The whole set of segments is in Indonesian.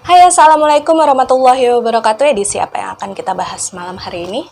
Hai, Assalamualaikum warahmatullahi wabarakatuh. Edisi apa yang akan kita bahas malam hari ini?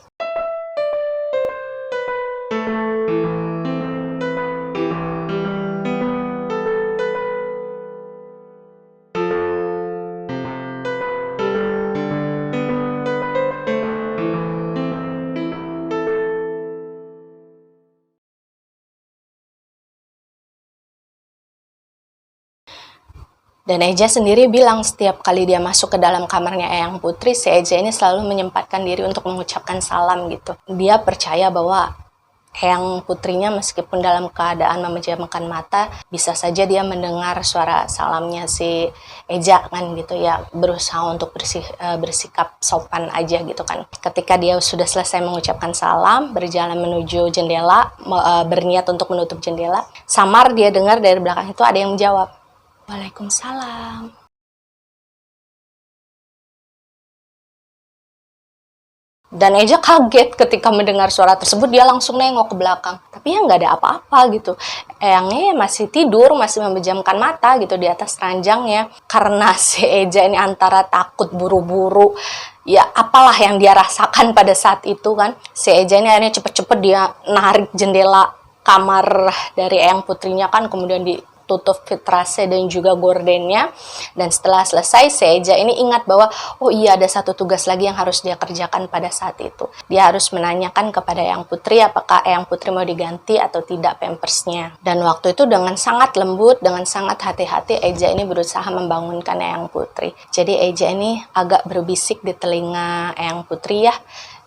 Dan Eja sendiri bilang setiap kali dia masuk ke dalam kamarnya Eyang Putri, si Eja ini selalu menyempatkan diri untuk mengucapkan salam gitu. Dia percaya bahwa Eyang Putrinya meskipun dalam keadaan memejamkan mata, bisa saja dia mendengar suara salamnya si Eja kan gitu ya, berusaha untuk bersikap sopan aja gitu kan. Ketika dia sudah selesai mengucapkan salam, berjalan menuju jendela, berniat untuk menutup jendela, samar dia dengar dari belakang itu ada yang menjawab, "Waalaikumsalam." Dan Eja kaget ketika mendengar suara tersebut, dia langsung nengok ke belakang. Tapi ya nggak ada apa-apa gitu. Eyangnya masih tidur, masih memejamkan mata gitu di atas ranjangnya. Karena si Eja ini antara takut buru-buru, ya apalah yang dia rasakan pada saat itu kan. Si Eja ini akhirnya cepet-cepet dia narik jendela kamar dari Eyang Putrinya kan, kemudian ditutup vitrase dan juga gordennya. Dan setelah selesai, si Eja ini ingat bahwa oh iya, ada satu tugas lagi yang harus dia kerjakan pada saat itu. Dia harus menanyakan kepada Eyang Putri apakah Eyang Putri mau diganti atau tidak pampersnya. Dan waktu itu dengan sangat lembut, dengan sangat hati-hati, Eja ini berusaha membangunkan Eyang Putri. Jadi Eja ini agak berbisik di telinga Eyang Putri ya,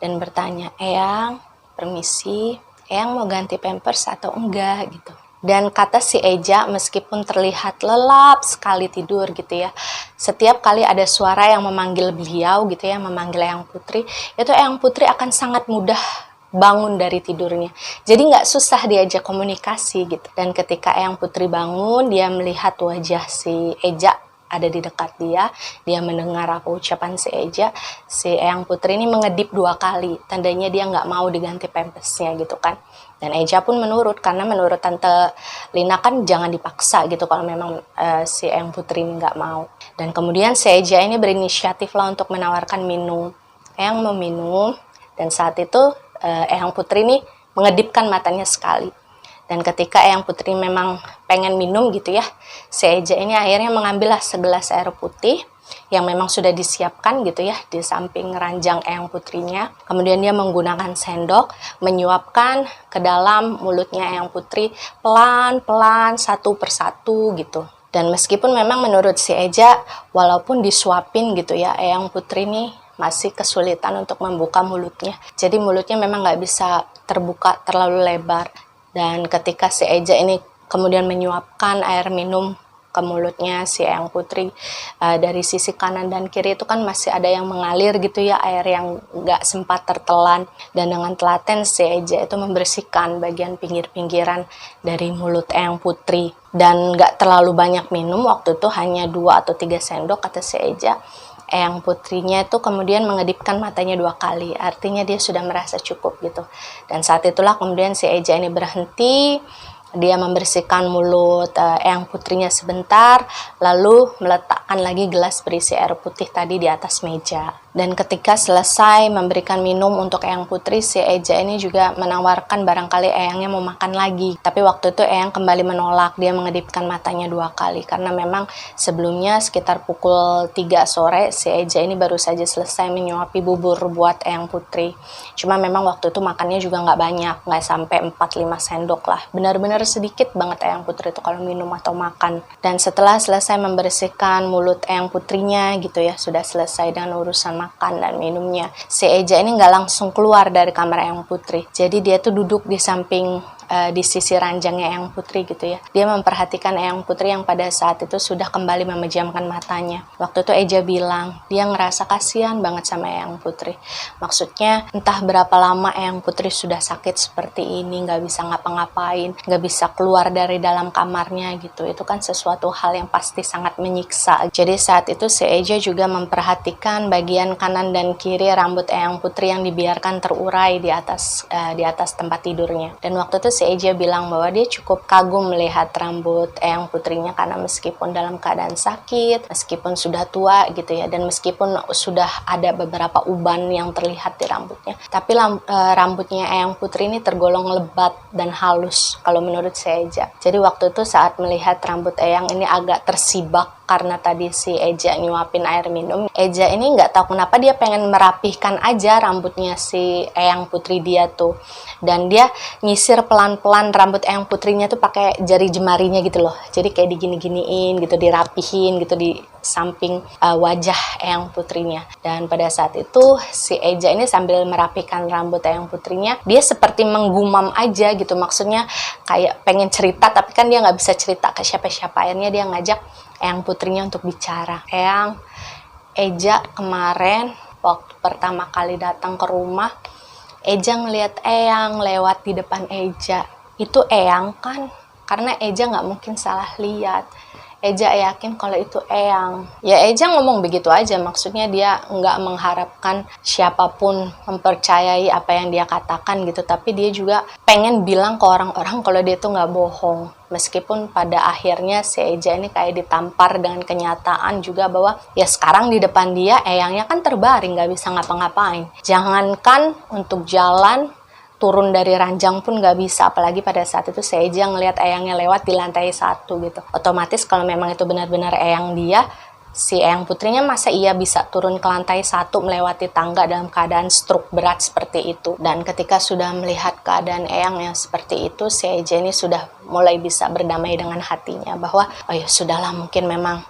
dan bertanya, "Eyang, permisi, Eyang mau ganti pampers atau enggak?" gitu. Dan kata si Eja, meskipun terlihat lelap sekali tidur gitu ya, setiap kali ada suara yang memanggil beliau gitu ya, memanggil Eyang Putri, itu Eyang Putri akan sangat mudah bangun dari tidurnya. Jadi nggak susah diajak komunikasi gitu. Dan ketika Eyang Putri bangun, dia melihat wajah si Eja ada di dekat dia mendengar apa ucapan si Eja, si Eyang Putri ini mengedip 2 kali, tandanya dia nggak mau diganti pampasnya gitu kan. Dan Eja pun menurut, karena menurut Tante Lina kan jangan dipaksa gitu kalau memang si Eyang Putri ini nggak mau. Dan kemudian si Eja ini berinisiatif lah untuk menawarkan minum. Eyang mau minum, dan saat itu Eyang Putri ini mengedipkan matanya sekali. Dan ketika Eyang Putri memang pengen minum gitu ya, si Eja ini akhirnya mengambillah segelas air putih yang memang sudah disiapkan gitu ya di samping ranjang Eyang Putrinya. Kemudian dia menggunakan sendok menyuapkan ke dalam mulutnya Eyang Putri pelan-pelan satu persatu gitu. Dan meskipun memang menurut si Eja, walaupun disuapin gitu ya, Eyang Putri ini masih kesulitan untuk membuka mulutnya. Jadi mulutnya memang nggak bisa terbuka terlalu lebar. Dan ketika si Eja ini kemudian menyuapkan air minum ke mulutnya si Eyang Putri, dari sisi kanan dan kiri itu kan masih ada yang mengalir gitu ya, air yang nggak sempat tertelan. Dan dengan telaten si Eja itu membersihkan bagian pinggir-pinggiran dari mulut Eyang Putri. Dan nggak terlalu banyak minum, waktu itu hanya 2 atau 3 sendok kata si Eja. Eyang Putrinya itu kemudian mengedipkan matanya 2 kali, artinya dia sudah merasa cukup gitu. Dan saat itulah kemudian si Eja ini berhenti, dia membersihkan mulut Eyang Putrinya sebentar, lalu meletakkan lagi gelas berisi air putih tadi di atas meja. Dan ketika selesai memberikan minum untuk Eyang Putri, si Eja ini juga menawarkan barangkali Eyangnya mau makan lagi. Tapi waktu itu Eyang kembali menolak, dia mengedipkan matanya 2 kali. Karena memang sebelumnya sekitar pukul 3 sore, si Eja ini baru saja selesai menyuapi bubur buat Eyang Putri. Cuma memang waktu itu makannya juga nggak banyak, nggak sampai 4-5 sendok lah. Benar-benar sedikit banget Eyang Putri itu kalau minum atau makan. Dan setelah selesai membersihkan mulut Eyang Putrinya gitu ya, sudah selesai dengan urusan makan dan minumnya, si Eja ini nggak langsung keluar dari kamar Eyang Putri. Jadi dia tuh duduk di samping di sisi ranjangnya Eyang Putri gitu ya. Dia memperhatikan Eyang Putri yang pada saat itu sudah kembali memejamkan matanya. Waktu itu Eja bilang dia ngerasa kasihan banget sama Eyang Putri. Maksudnya entah berapa lama Eyang Putri sudah sakit seperti ini, nggak bisa ngapa-ngapain, nggak bisa keluar dari dalam kamarnya gitu. Itu kan sesuatu hal yang pasti sangat menyiksa. Jadi saat itu si Eja juga memperhatikan bagian kanan dan kiri rambut Eyang Putri yang dibiarkan terurai di atas tempat tidurnya. Dan waktu itu si Eja bilang bahwa dia cukup kagum melihat rambut Eyang Putrinya karena meskipun dalam keadaan sakit, meskipun sudah tua gitu ya, dan meskipun sudah ada beberapa uban yang terlihat di rambutnya, tapi rambutnya Eyang Putri ini tergolong lebat dan halus kalau menurut si Eja. Jadi waktu itu saat melihat rambut Eyang ini agak tersibak karena tadi si Eja nyuapin air minum, Eja ini nggak tahu kenapa dia pengen merapihkan aja rambutnya si Eyang Putri dia tuh, dan dia nyisir pelan-pelan rambut Eyang Putrinya tuh pakai jari jemarinya gitu loh. Jadi kayak digini-giniin gitu, dirapihin gitu di samping wajah Eyang Putrinya. Dan pada saat itu si Eja ini sambil merapikan rambut Eyang Putrinya, dia seperti menggumam aja gitu, maksudnya kayak pengen cerita tapi kan dia nggak bisa cerita ke siapa-siapa. Akhirnya dia ngajak Eyang Putrinya untuk bicara. Eyang, Eja kemarin waktu pertama kali datang ke rumah, Eja ngeliat Eyang lewat di depan Eja. Itu Eyang kan? Karena Eja nggak mungkin salah lihat. Eja yakin kalau itu Eyang. Ya Eja ngomong begitu aja, maksudnya dia nggak mengharapkan siapapun mempercayai apa yang dia katakan gitu, tapi dia juga pengen bilang ke orang-orang kalau dia tuh nggak bohong. Meskipun pada akhirnya si Eja ini kayak ditampar dengan kenyataan juga bahwa ya sekarang di depan dia Eyangnya kan terbaring, nggak bisa ngapa-ngapain. Jangankan untuk jalan, turun dari ranjang pun nggak bisa, apalagi pada saat itu si Eja ngelihat Eyangnya lewat di lantai 1 gitu. Otomatis kalau memang itu benar-benar Eyang dia, si Eyang Putrinya masa iya bisa turun ke lantai 1 melewati tangga dalam keadaan stroke berat seperti itu. Dan ketika sudah melihat keadaan Eyang yang seperti itu, si Eja ini sudah mulai bisa berdamai dengan hatinya bahwa oh ya sudahlah, mungkin memang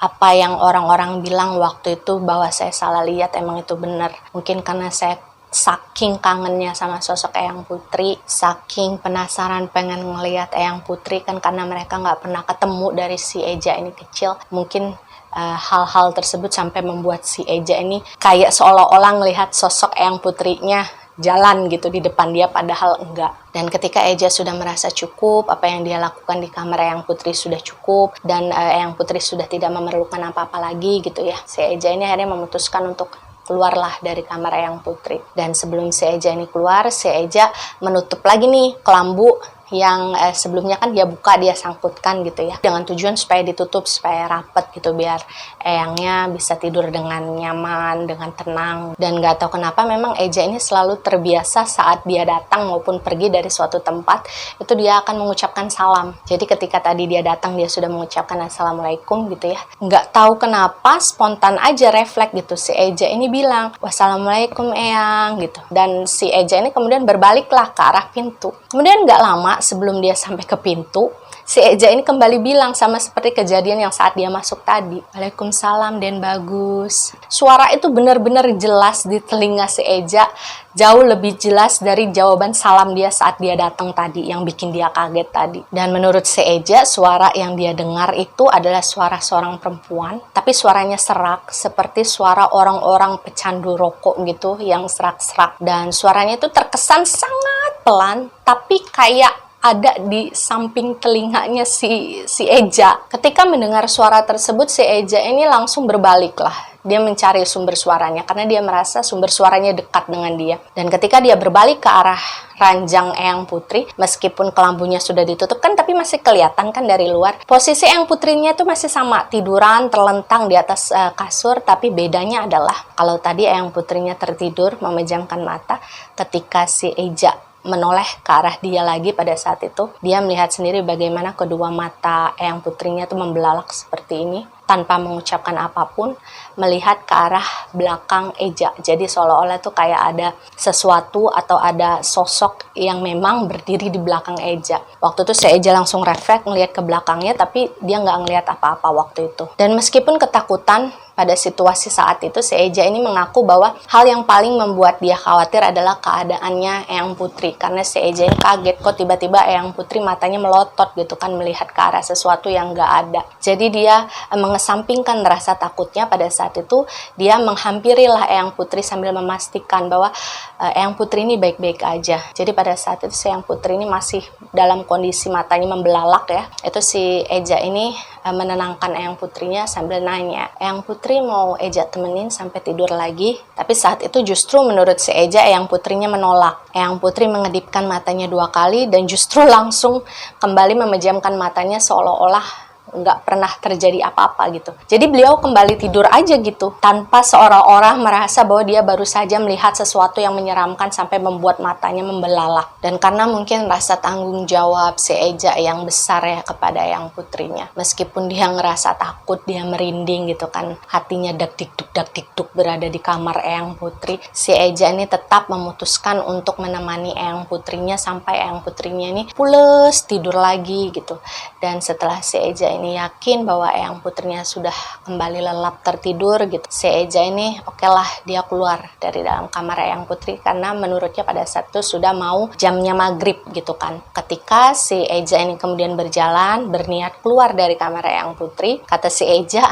apa yang orang-orang bilang waktu itu bahwa saya salah lihat emang itu benar. Mungkin karena saya saking kangennya sama sosok Eyang Putri, saking penasaran pengen ngelihat Eyang Putri kan, karena mereka nggak pernah ketemu dari si Eja ini kecil. Mungkin hal-hal tersebut sampai membuat si Eja ini kayak seolah-olah ngelihat sosok Eyang Putrinya jalan gitu di depan dia, padahal enggak. Dan ketika Eja sudah merasa cukup, apa yang dia lakukan di kamar Eyang Putri sudah cukup, dan Eyang Putri sudah tidak memerlukan apa-apa lagi gitu ya, si Eja ini akhirnya memutuskan untuk keluarlah dari kamar Eyang Putri. Dan sebelum si Eja ini keluar, si Eja menutup lagi nih kelambu yang sebelumnya kan dia buka, dia sangkutkan gitu ya, dengan tujuan supaya ditutup, supaya rapet gitu, biar Eyangnya bisa tidur dengan nyaman, dengan tenang. Dan gak tahu kenapa memang Eja ini selalu terbiasa saat dia datang maupun pergi dari suatu tempat, itu dia akan mengucapkan salam. Jadi ketika tadi dia datang, dia sudah mengucapkan assalamualaikum gitu ya, gak tahu kenapa spontan aja refleks gitu, si Eja ini bilang wassalamualaikum Eyang gitu. Dan si Eja ini kemudian berbaliklah ke arah pintu. Kemudian gak lama sebelum dia sampai ke pintu, si Eja ini kembali bilang sama seperti kejadian yang saat dia masuk tadi, Waalaikumsalam Den Bagus. Suara itu benar-benar jelas di telinga si Eja, jauh lebih jelas dari jawaban salam dia saat dia datang tadi yang bikin dia kaget tadi. Dan menurut si Eja, suara yang dia dengar itu adalah suara seorang perempuan, tapi suaranya serak seperti suara orang-orang pecandu rokok gitu yang serak-serak. Dan suaranya itu terkesan sangat pelan, tapi kayak ada di samping telinganya si Eja. Ketika mendengar suara tersebut, si Eja ini langsung berbalik lah. Dia mencari sumber suaranya karena dia merasa sumber suaranya dekat dengan dia. Dan ketika dia berbalik ke arah ranjang Eyang Putri, meskipun kelambunya sudah ditutup kan, tapi masih kelihatan kan dari luar. Posisi Eyang Putrinya itu masih sama, tiduran terlentang di atas kasur, tapi bedanya adalah kalau tadi Eyang Putrinya tertidur memejamkan mata, ketika si Eja menoleh ke arah dia lagi pada saat itu, dia melihat sendiri bagaimana kedua mata Eyang Putrinya tuh membelalak seperti ini tanpa mengucapkan apapun, melihat ke arah belakang Eja. Jadi seolah-olah tuh kayak ada sesuatu atau ada sosok yang memang berdiri di belakang Eja. Waktu itu si Eja langsung refleks ngelihat ke belakangnya, tapi dia nggak ngelihat apa-apa waktu itu. Dan meskipun ketakutan pada situasi saat itu, si Eja ini mengaku bahwa hal yang paling membuat dia khawatir adalah keadaannya Eyang Putri, karena si Eja ini kaget kok tiba-tiba Eyang Putri matanya melotot gitu kan, melihat ke arah sesuatu yang nggak ada. Jadi dia mengesampingkan rasa takutnya. Pada saat itu dia menghampirilah Eyang Putri sambil memastikan bahwa Eyang Putri ini baik-baik aja. Jadi pada saat itu si Eyang Putri ini masih dalam kondisi matanya membelalak ya. Itu si Eja ini menenangkan Eyang Putrinya sambil nanya, Eyang Putri, Putri mau Eja temenin sampai tidur lagi. Tapi saat itu justru menurut si Eja, Eyang Putrinya menolak. Eyang Putri mengedipkan matanya 2 kali dan justru langsung kembali memejamkan matanya seolah-olah nggak pernah terjadi apa-apa gitu. Jadi beliau kembali tidur aja gitu, tanpa seolah-olah merasa bahwa dia baru saja melihat sesuatu yang menyeramkan sampai membuat matanya membelalak. Dan karena mungkin rasa tanggung jawab si Eja yang besar ya kepada Eyang Putrinya, meskipun dia ngerasa takut, dia merinding gitu kan, hatinya dak-dik-duk berada di kamar Eyang Putri, si Eja ini tetap memutuskan untuk menemani Eyang Putrinya sampai Eyang Putrinya ini pules tidur lagi gitu. Dan setelah si Eja ini yakin bahwa Eyang Putrinya sudah kembali lelap tertidur gitu, si Eja ini lah dia keluar dari dalam kamar Eyang Putri karena menurutnya pada saat itu sudah mau jamnya maghrib gitu kan. Ketika si Eja ini kemudian berjalan berniat keluar dari kamar Eyang Putri, kata si Eja,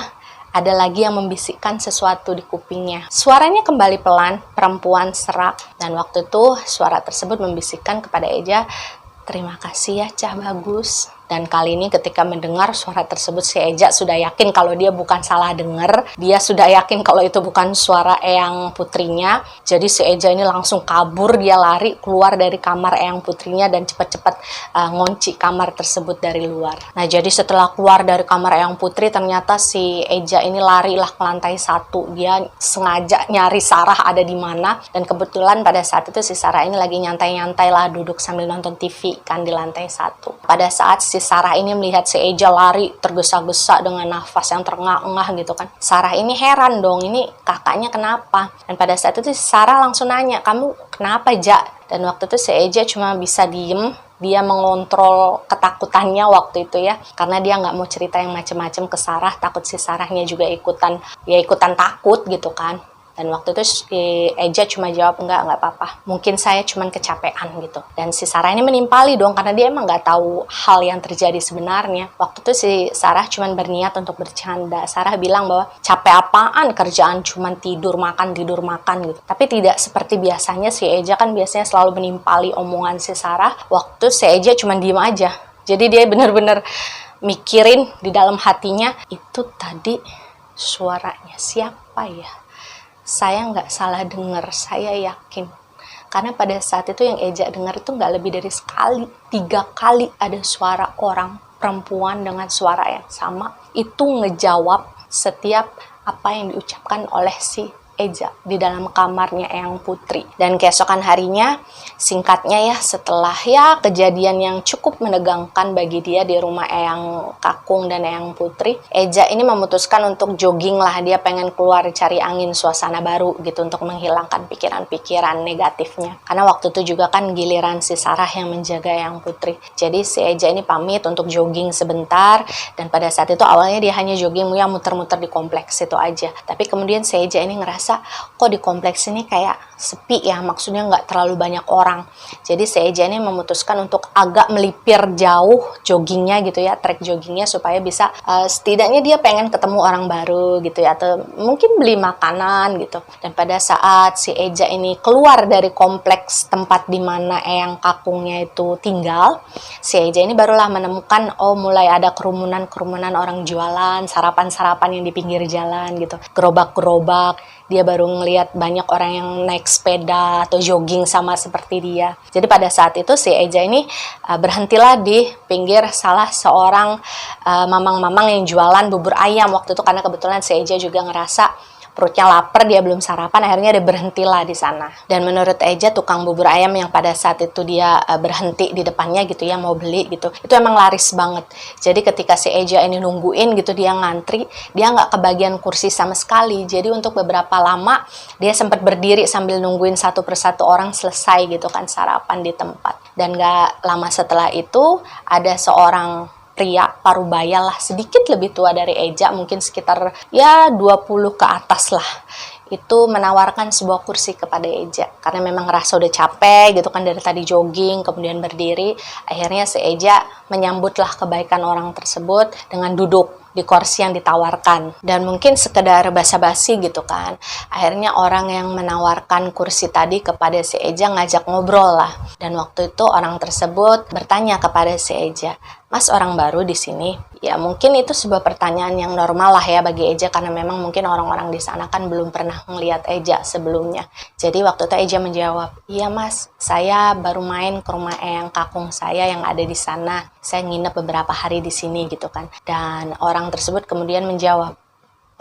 ada lagi yang membisikkan sesuatu di kupingnya. Suaranya kembali pelan, perempuan serak, dan waktu itu suara tersebut membisikkan kepada Eja, terima kasih ya Cah Bagus. Dan kali ini ketika mendengar suara tersebut, si Eja sudah yakin kalau dia bukan salah dengar. Dia sudah yakin kalau itu bukan suara Eyang Putrinya. Jadi si Eja ini langsung kabur, dia lari keluar dari kamar Eyang Putrinya dan cepat-cepat ngunci kamar tersebut dari luar. Nah, jadi setelah keluar dari kamar Eyang Putri, ternyata si Eja ini larilah ke lantai 1. Dia sengaja nyari Sarah ada di mana. Dan kebetulan pada saat itu si Sarah ini lagi nyantai-nyantai lah, duduk sambil nonton TV kan di lantai 1. Pada saat si Sarah ini melihat si Eja lari tergesa-gesa dengan nafas yang terengah-engah gitu kan, Sarah ini heran dong, ini kakaknya kenapa? Dan pada saat itu si Sarah langsung nanya, kamu kenapa Ja? Dan waktu itu si Eja cuma bisa diem, dia mengontrol ketakutannya waktu itu ya, karena dia nggak mau cerita yang macem-macem ke Sarah, takut si Sarahnya juga ikutan takut gitu kan. Dan waktu itu si Eja cuma jawab, enggak apa-apa, mungkin saya cuma kecapean gitu. Dan si Sarah ini menimpali dong, karena dia emang nggak tahu hal yang terjadi sebenarnya. Waktu itu si Sarah cuma berniat untuk bercanda. Sarah bilang bahwa capek apaan, kerjaan cuma tidur makan gitu. Tapi tidak seperti biasanya, si Eja kan biasanya selalu menimpali omongan si Sarah. Waktu si Eja cuma diem aja. Jadi dia benar-benar mikirin di dalam hatinya, itu tadi suaranya siapa ya? Saya nggak salah dengar, saya yakin. Karena pada saat itu yang Eja dengar itu nggak lebih dari 3 kali ada suara orang, perempuan dengan suara yang sama. Itu ngejawab setiap apa yang diucapkan oleh si Eja di dalam kamarnya Eyang Putri. Dan keesokan harinya, singkatnya ya, setelah ya kejadian yang cukup menegangkan bagi dia di rumah Eyang Kakung dan Eyang Putri, Eja ini memutuskan untuk jogging lah. Dia pengen keluar cari angin, suasana baru gitu, untuk menghilangkan pikiran-pikiran negatifnya. Karena waktu itu juga kan giliran si Sarah yang menjaga Eyang Putri. Jadi si Eja ini pamit untuk jogging sebentar, dan pada saat itu awalnya dia hanya jogging ya, muter-muter di kompleks itu aja. Tapi kemudian si Eja ini ngerasa, kok di kompleks ini kayak sepi ya, maksudnya nggak terlalu banyak orang. Jadi si Eja ini memutuskan untuk agak melipir jauh joggingnya gitu ya, trek joggingnya, supaya bisa setidaknya dia pengen ketemu orang baru gitu ya, atau mungkin beli makanan gitu. Dan pada saat si Eja ini keluar dari kompleks tempat di mana Eyang Kakungnya itu tinggal, si Eja ini barulah menemukan, mulai ada kerumunan orang jualan, sarapan-sarapan yang di pinggir jalan gitu, gerobak-gerobak. Dia baru ngelihat banyak orang yang naik sepeda atau jogging sama seperti dia. Jadi pada saat itu si Eja ini berhentilah di pinggir salah seorang mamang-mamang yang jualan bubur ayam waktu itu, karena kebetulan si Eja juga ngerasa perutnya lapar, dia belum sarapan, akhirnya dia berhentilah di sana. Dan menurut Eja, tukang bubur ayam yang pada saat itu dia berhenti di depannya gitu ya, mau beli gitu, itu emang laris banget. Jadi ketika si Eja ini nungguin gitu, dia ngantri, dia nggak kebagian kursi sama sekali. Jadi untuk beberapa lama dia sempat berdiri sambil nungguin satu persatu orang selesai gitu kan sarapan di tempat. Dan nggak lama setelah itu ada seorang pria parubaya lah, sedikit lebih tua dari Eja, mungkin sekitar ya 20 ke atas lah, itu menawarkan sebuah kursi kepada Eja, karena memang ngerasa udah capek gitu kan dari tadi jogging kemudian berdiri. Akhirnya si Eja menyambutlah kebaikan orang tersebut dengan duduk di kursi yang ditawarkan, dan mungkin sekedar basa-basi gitu kan. Akhirnya orang yang menawarkan kursi tadi kepada si Eja ngajak ngobrol lah, dan waktu itu orang tersebut bertanya kepada si Eja, Mas orang baru di sini. Ya mungkin itu sebuah pertanyaan yang normal lah ya bagi Eja, karena memang mungkin orang-orang di sana kan belum pernah melihat Eja sebelumnya. Jadi waktu itu Eja menjawab, iya mas, saya baru main ke rumah eyang kakung saya yang ada di sana. Saya nginep beberapa hari di sini gitu kan. Dan orang tersebut kemudian menjawab,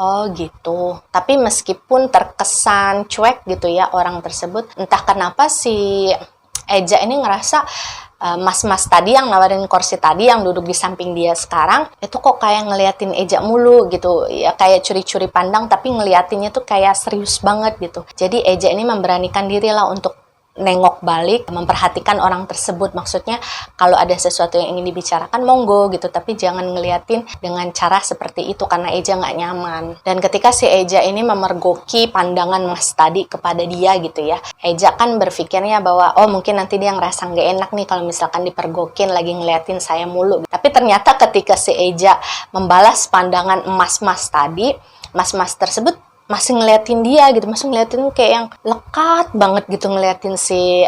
oh gitu. Tapi meskipun terkesan cuek gitu ya orang tersebut, entah kenapa si Eja ini ngerasa mas-mas tadi yang nawarin kursi tadi yang duduk di samping dia sekarang itu kok kayak ngeliatin Eja mulu gitu ya, kayak curi-curi pandang, tapi ngeliatinnya tuh kayak serius banget gitu. Jadi Eja ini memberanikan diri lah untuk nengok balik, memperhatikan orang tersebut. Maksudnya kalau ada sesuatu yang ingin dibicarakan monggo gitu, tapi jangan ngeliatin dengan cara seperti itu karena Eja nggak nyaman. Dan ketika si Eja ini memergoki pandangan mas tadi kepada dia gitu ya, Eja kan berpikirnya bahwa oh mungkin nanti dia ngerasa nggak enak nih kalau misalkan dipergokin lagi ngeliatin saya mulu. Tapi ternyata ketika si Eja membalas pandangan mas-mas tadi, mas-mas tersebut masih ngeliatin dia gitu, masih ngeliatin kayak yang lekat banget gitu ngeliatin si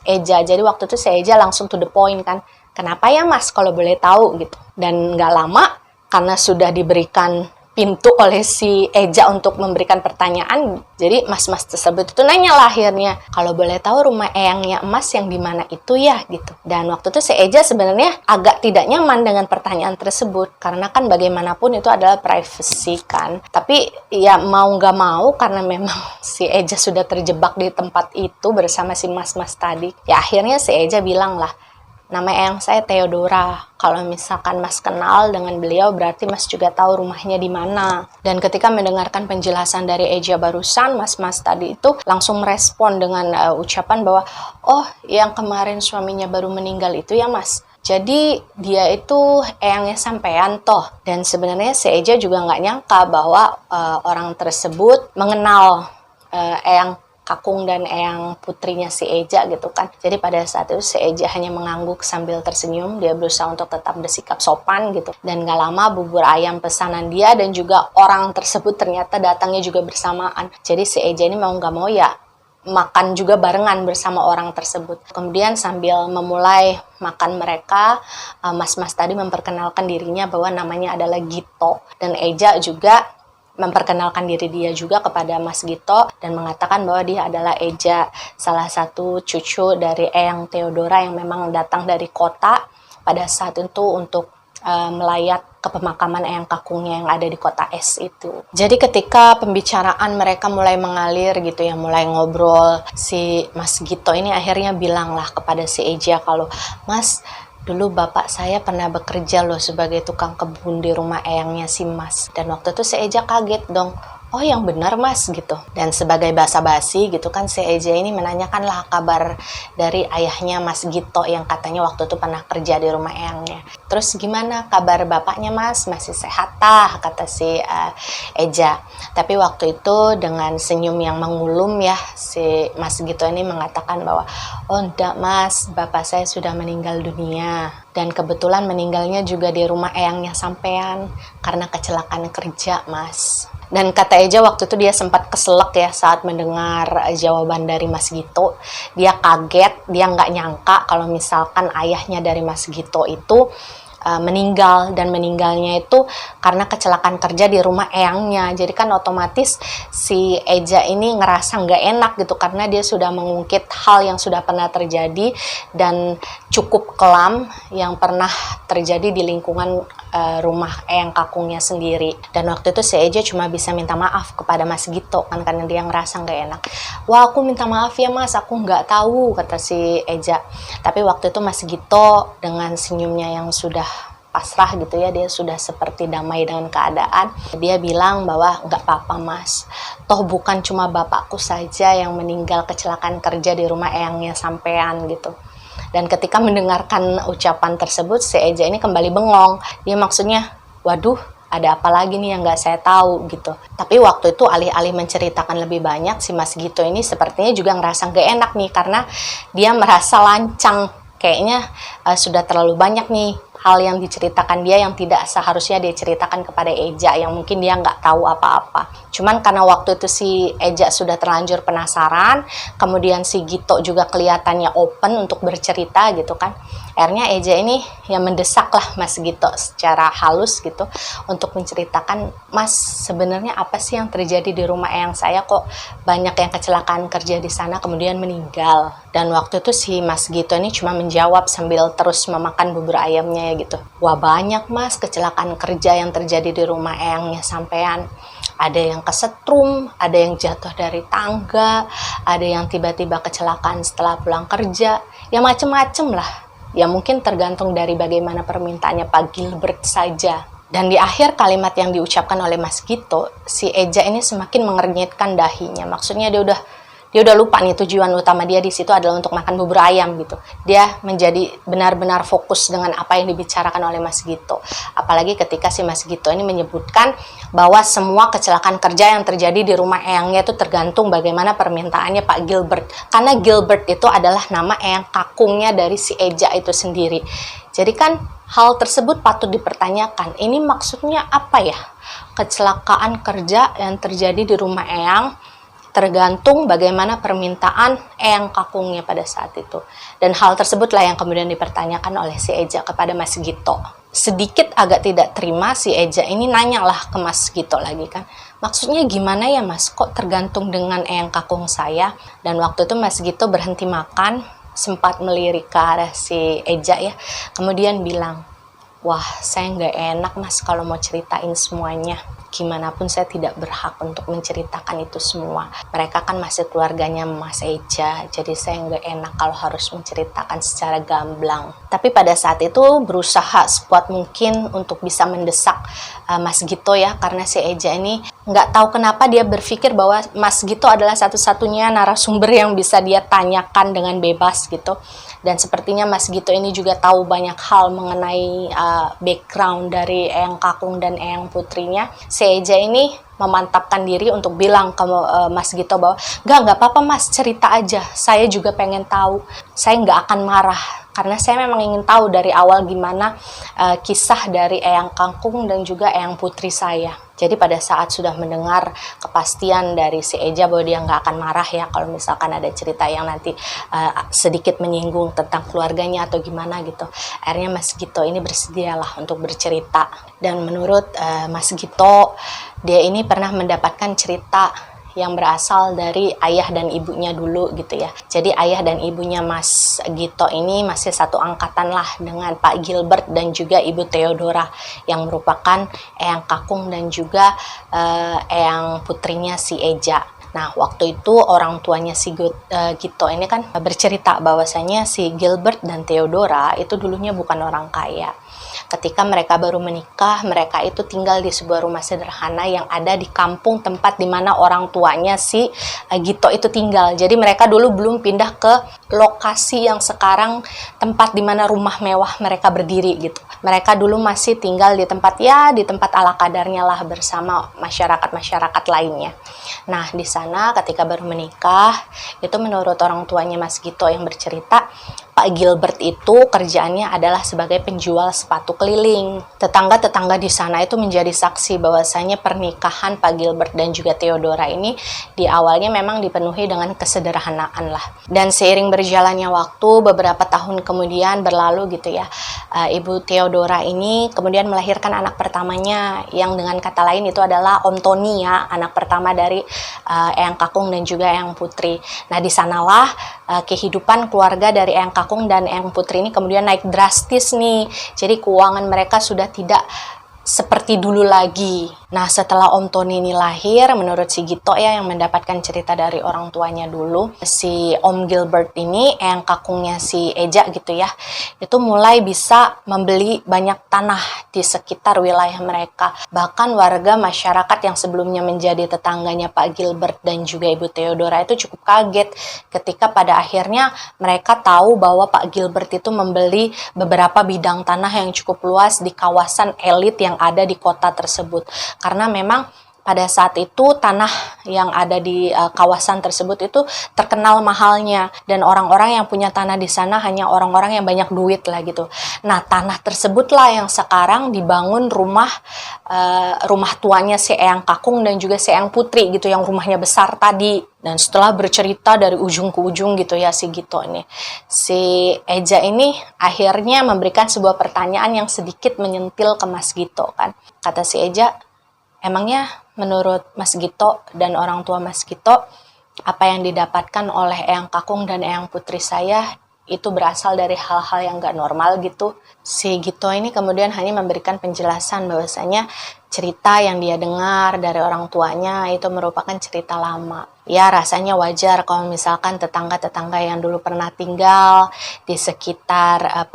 Eja. Jadi waktu itu si Eja langsung to the point kan, kenapa ya mas kalau boleh tahu gitu. Dan nggak lama karena sudah diberikan pintu oleh si Eja untuk memberikan pertanyaan, jadi mas-mas tersebut itu nanya lah akhirnya, kalau boleh tahu rumah eyangnya emas yang di mana itu ya gitu. Dan waktu itu si Eja sebenarnya agak tidak nyaman dengan pertanyaan tersebut karena kan bagaimanapun itu adalah privacy kan. Tapi ya mau nggak mau karena memang si Eja sudah terjebak di tempat itu bersama si mas-mas tadi, ya akhirnya si Eja bilang lah, nama eyang saya Theodora. Kalau misalkan mas kenal dengan beliau, berarti mas juga tahu rumahnya di mana. Dan ketika mendengarkan penjelasan dari Eja barusan, mas-mas tadi itu langsung merespon dengan ucapan bahwa, oh yang kemarin suaminya baru meninggal itu ya mas. Jadi dia itu eyangnya sampean toh. Dan sebenarnya si Eja juga nggak nyangka bahwa orang tersebut mengenal eyang kakung dan eyang putrinya si Eja gitu kan. Jadi pada saat itu si Eja hanya mengangguk sambil tersenyum. Dia berusaha untuk tetap bersikap sopan gitu. Dan gak lama bubur ayam pesanan dia dan juga orang tersebut ternyata datangnya juga bersamaan. Jadi si Eja ini mau gak mau ya makan juga barengan bersama orang tersebut. Kemudian sambil memulai makan mereka, mas-mas tadi memperkenalkan dirinya bahwa namanya adalah Gito. Dan Eja juga memperkenalkan diri dia juga kepada Mas Gito dan mengatakan bahwa dia adalah Eja, salah satu cucu dari eyang Theodora yang memang datang dari kota pada saat itu untuk melayat ke pemakaman eyang kakungnya yang ada di kota Es itu. Jadi ketika pembicaraan mereka mulai mengalir gitu ya, mulai ngobrol, si Mas Gito ini akhirnya bilang lah kepada si Eja kalau, Mas, dulu bapak saya pernah bekerja loh sebagai tukang kebun di rumah eyangnya si mas. Dan waktu itu si Eja kaget dong. Oh yang benar mas gitu. Dan sebagai basa-basi gitu kan si Eja ini menanyakanlah kabar dari ayahnya Mas Gito yang katanya waktu itu pernah kerja di rumah eyangnya. Terus gimana kabar bapaknya mas? Masih sehat tah? Kata si Eja. Tapi waktu itu dengan senyum yang mengulum ya si Mas Gito ini mengatakan bahwa oh enggak mas, bapak saya sudah meninggal dunia. Dan kebetulan meninggalnya juga di rumah eyangnya sampean karena kecelakaan kerja mas. Dan kata Eja waktu itu dia sempat keselak ya saat mendengar jawaban dari Mas Gito. Dia kaget, dia nggak nyangka kalau misalkan ayahnya dari Mas Gito itu meninggal, dan meninggalnya itu karena kecelakaan kerja di rumah eyangnya. Jadi kan otomatis si Eja ini ngerasa nggak enak gitu karena dia sudah mengungkit hal yang sudah pernah terjadi dan cukup kelam yang pernah terjadi di lingkungan rumah eyang kakungnya sendiri. Dan waktu itu si Eja cuma bisa minta maaf kepada Mas Gito kan karena dia ngerasa nggak enak. Wah aku minta maaf ya mas, aku nggak tahu, kata si Eja. Tapi waktu itu Mas Gito dengan senyumnya yang sudah pasrah gitu ya, dia sudah seperti damai dengan keadaan. Dia bilang bahwa nggak apa-apa mas, toh bukan cuma bapakku saja yang meninggal kecelakaan kerja di rumah eyangnya sampean gitu. Dan ketika mendengarkan ucapan tersebut, si Eja ini kembali bengong. Dia maksudnya, waduh, ada apa lagi nih yang nggak saya tahu gitu. Tapi waktu itu alih-alih menceritakan lebih banyak, si Mas Gito ini sepertinya juga ngerasa nggak enak nih karena dia merasa lancang. Kayaknya sudah terlalu banyak nih hal yang diceritakan dia yang tidak seharusnya dia ceritakan kepada Eja, yang mungkin dia nggak tahu apa-apa. Cuman karena waktu itu si Eja sudah terlanjur penasaran, kemudian si Gito juga kelihatannya open untuk bercerita gitu kan. Akhirnya Eja ini ya mendesak lah Mas Gito secara halus gitu untuk menceritakan, Mas sebenarnya apa sih yang terjadi di rumah eyang saya, kok banyak yang kecelakaan kerja di sana kemudian meninggal. Dan waktu itu si Mas Gito ini cuma menjawab sambil terus memakan bubur ayamnya ya gitu. Wah banyak Mas kecelakaan kerja yang terjadi di rumah eyangnya sampean. Ada yang kesetrum, ada yang jatuh dari tangga, ada yang tiba-tiba kecelakaan setelah pulang kerja, ya macem-macem lah. Ya mungkin tergantung dari bagaimana permintaannya Pak Gilbert saja. Dan di akhir kalimat yang diucapkan oleh Mas Gito, si Eja ini semakin mengernyitkan dahinya. Maksudnya dia udah lupa nih tujuan utama dia di situ adalah untuk makan bubur ayam gitu. Dia menjadi benar-benar fokus dengan apa yang dibicarakan oleh Mas Gito. Apalagi ketika si Mas Gito ini menyebutkan bahwa semua kecelakaan kerja yang terjadi di rumah eyangnya itu tergantung bagaimana permintaannya Pak Gilbert. Karena Gilbert itu adalah nama eyang kakungnya dari si Eja itu sendiri. Jadi kan hal tersebut patut dipertanyakan. Ini maksudnya apa ya? Kecelakaan kerja yang terjadi di rumah eyang tergantung bagaimana permintaan eyang kakungnya pada saat itu. Dan hal tersebutlah yang kemudian dipertanyakan oleh si Eja kepada Mas Gito. Sedikit agak tidak terima, si Eja ini nanyalah ke Mas Gito lagi kan. Maksudnya gimana ya Mas, kok tergantung dengan eyang kakung saya? Dan waktu itu Mas Gito berhenti makan, sempat melirik ke arah si Eja ya. Kemudian bilang, wah saya nggak enak Mas kalau mau ceritain semuanya. Gimana pun saya tidak berhak untuk menceritakan itu semua. Mereka kan masih keluarganya Mas Eja, jadi saya nggak enak kalau harus menceritakan secara gamblang. Tapi pada saat itu berusaha sekuat mungkin untuk bisa mendesak Mas Gito ya, karena si Eja ini nggak tahu kenapa dia berpikir bahwa Mas Gito adalah satu-satunya narasumber yang bisa dia tanyakan dengan bebas gitu. Dan sepertinya Mas Gito ini juga tahu banyak hal mengenai background dari eyang kakung dan eyang putrinya. Si Eja ini memantapkan diri untuk bilang ke Mas Gito bahwa nggak apa-apa Mas, cerita aja, saya juga pengen tahu, saya nggak akan marah karena saya memang ingin tahu dari awal gimana kisah dari eyang kakung dan juga eyang putri saya. Jadi pada saat sudah mendengar kepastian dari si Eja bahwa dia nggak akan marah ya kalau misalkan ada cerita yang nanti sedikit menyinggung tentang keluarganya atau gimana gitu, akhirnya Mas Gito ini bersedialah untuk bercerita. Dan menurut Mas Gito, dia ini pernah mendapatkan cerita yang berasal dari ayah dan ibunya dulu gitu ya. Jadi ayah dan ibunya Mas Gito ini masih satu angkatan lah dengan Pak Gilbert dan juga Ibu Theodora yang merupakan eyang kakung dan juga eyang putrinya si Eja. Nah, waktu itu orang tuanya si Gito ini kan bercerita bahwasanya si Gilbert dan Theodora itu dulunya bukan orang kaya. Ketika mereka baru menikah, mereka itu tinggal di sebuah rumah sederhana yang ada di kampung tempat di mana orang tuanya si Gito itu tinggal. Jadi mereka dulu belum pindah ke lokasi yang sekarang tempat di mana rumah mewah mereka berdiri gitu. Mereka dulu masih tinggal di tempat ala kadarnya lah bersama masyarakat-masyarakat lainnya. Nah, di sana ketika baru menikah, itu menurut orang tuanya Mas Gito yang bercerita, Pak Gilbert itu kerjaannya adalah sebagai penjual sepatu keliling. Tetangga-tetangga di sana itu menjadi saksi bahwasanya pernikahan Pak Gilbert dan juga Theodora ini di awalnya memang dipenuhi dengan kesederhanaan lah. Dan seiring berjalannya waktu, beberapa tahun kemudian berlalu gitu ya, Ibu Theodora ini kemudian melahirkan anak pertamanya yang dengan kata lain itu adalah Om Tony ya, anak pertama dari eyang kakung dan juga eyang putri. Nah, di sanalah kehidupan keluarga dari eyang kakung dan eyang putri ini kemudian naik drastis nih. Jadi keuangan mereka sudah tidak seperti dulu lagi. Nah, setelah Om Tony ini lahir, menurut si Gito ya yang mendapatkan cerita dari orang tuanya dulu, si Om Gilbert ini, eyang kakungnya si Eja gitu ya, itu mulai bisa membeli banyak tanah di sekitar wilayah mereka. Bahkan warga masyarakat yang sebelumnya menjadi tetangganya Pak Gilbert dan juga Ibu Theodora itu cukup kaget ketika pada akhirnya mereka tahu bahwa Pak Gilbert itu membeli beberapa bidang tanah yang cukup luas di kawasan elit yang ada di kota tersebut. Karena memang pada saat itu tanah yang ada di kawasan tersebut itu terkenal mahalnya, dan orang-orang yang punya tanah di sana hanya orang-orang yang banyak duit lah gitu. Nah, tanah tersebutlah yang sekarang dibangun rumah tuanya si Eyang Kakung dan juga si Eyang Putri gitu, yang rumahnya besar tadi. Dan setelah bercerita dari ujung ke ujung gitu ya si Gito ini, si Eja ini akhirnya memberikan sebuah pertanyaan yang sedikit menyentil ke Mas Gito kan. Kata si Eja, emangnya menurut Mas Gito dan orang tua Mas Gito, apa yang didapatkan oleh Eyang Kakung dan Eyang Putri saya itu berasal dari hal-hal yang gak normal gitu? Si Gito ini kemudian hanya memberikan penjelasan bahwasanya cerita yang dia dengar dari orang tuanya itu merupakan cerita lama. Ya, rasanya wajar kalau misalkan tetangga-tetangga yang dulu pernah tinggal di sekitar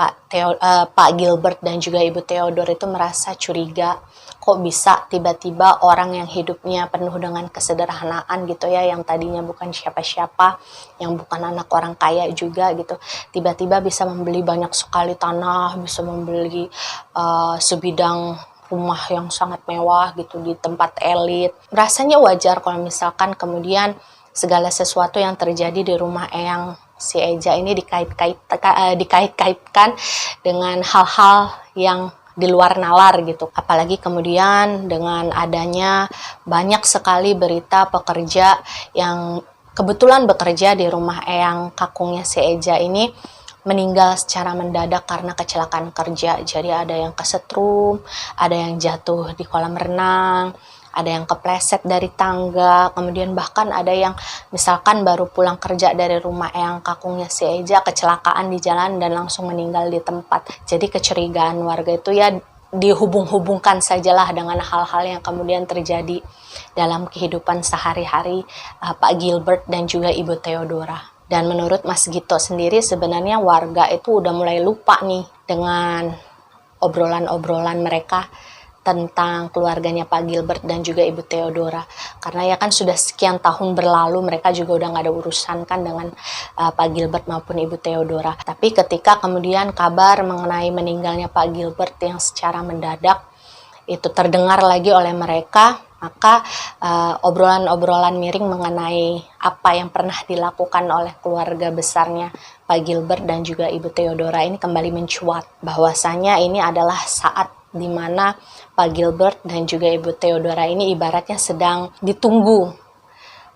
Pak Gilbert dan juga Ibu Theodore itu merasa curiga. Kok bisa tiba-tiba orang yang hidupnya penuh dengan kesederhanaan gitu ya, yang tadinya bukan siapa-siapa, yang bukan anak orang kaya juga gitu, tiba-tiba bisa membeli banyak sekali tanah, bisa membeli sebidang rumah yang sangat mewah gitu di tempat elit. Rasanya wajar kalau misalkan kemudian segala sesuatu yang terjadi di rumah Eyang si Eja ini dikait-kaitkan dengan hal-hal yang di luar nalar gitu. Apalagi kemudian dengan adanya banyak sekali berita pekerja yang kebetulan bekerja di rumah Eyang Kakungnya si Eja ini meninggal secara mendadak karena kecelakaan kerja. Jadi ada yang kesetrum, ada yang jatuh di kolam renang, ada yang kepleset dari tangga, kemudian bahkan ada yang misalkan baru pulang kerja dari rumah Eyang Kakungnya si Eja, kecelakaan di jalan dan langsung meninggal di tempat. Jadi kecurigaan warga itu ya dihubung-hubungkan sajalah dengan hal-hal yang kemudian terjadi dalam kehidupan sehari-hari Pak Gilbert dan juga Ibu Theodora. Dan menurut Mas Gito sendiri sebenarnya warga itu udah mulai lupa nih dengan obrolan-obrolan mereka tentang keluarganya Pak Gilbert dan juga Ibu Theodora. Karena ya kan sudah sekian tahun berlalu, mereka juga udah gak ada urusan kan dengan Pak Gilbert maupun Ibu Theodora. Tapi ketika kemudian kabar mengenai meninggalnya Pak Gilbert yang secara mendadak itu terdengar lagi oleh mereka, maka obrolan-obrolan miring mengenai apa yang pernah dilakukan oleh keluarga besarnya Pak Gilbert dan juga Ibu Theodora ini kembali mencuat. Bahwasanya ini adalah saat di mana Pak Gilbert dan juga Ibu Theodora ini ibaratnya sedang ditunggu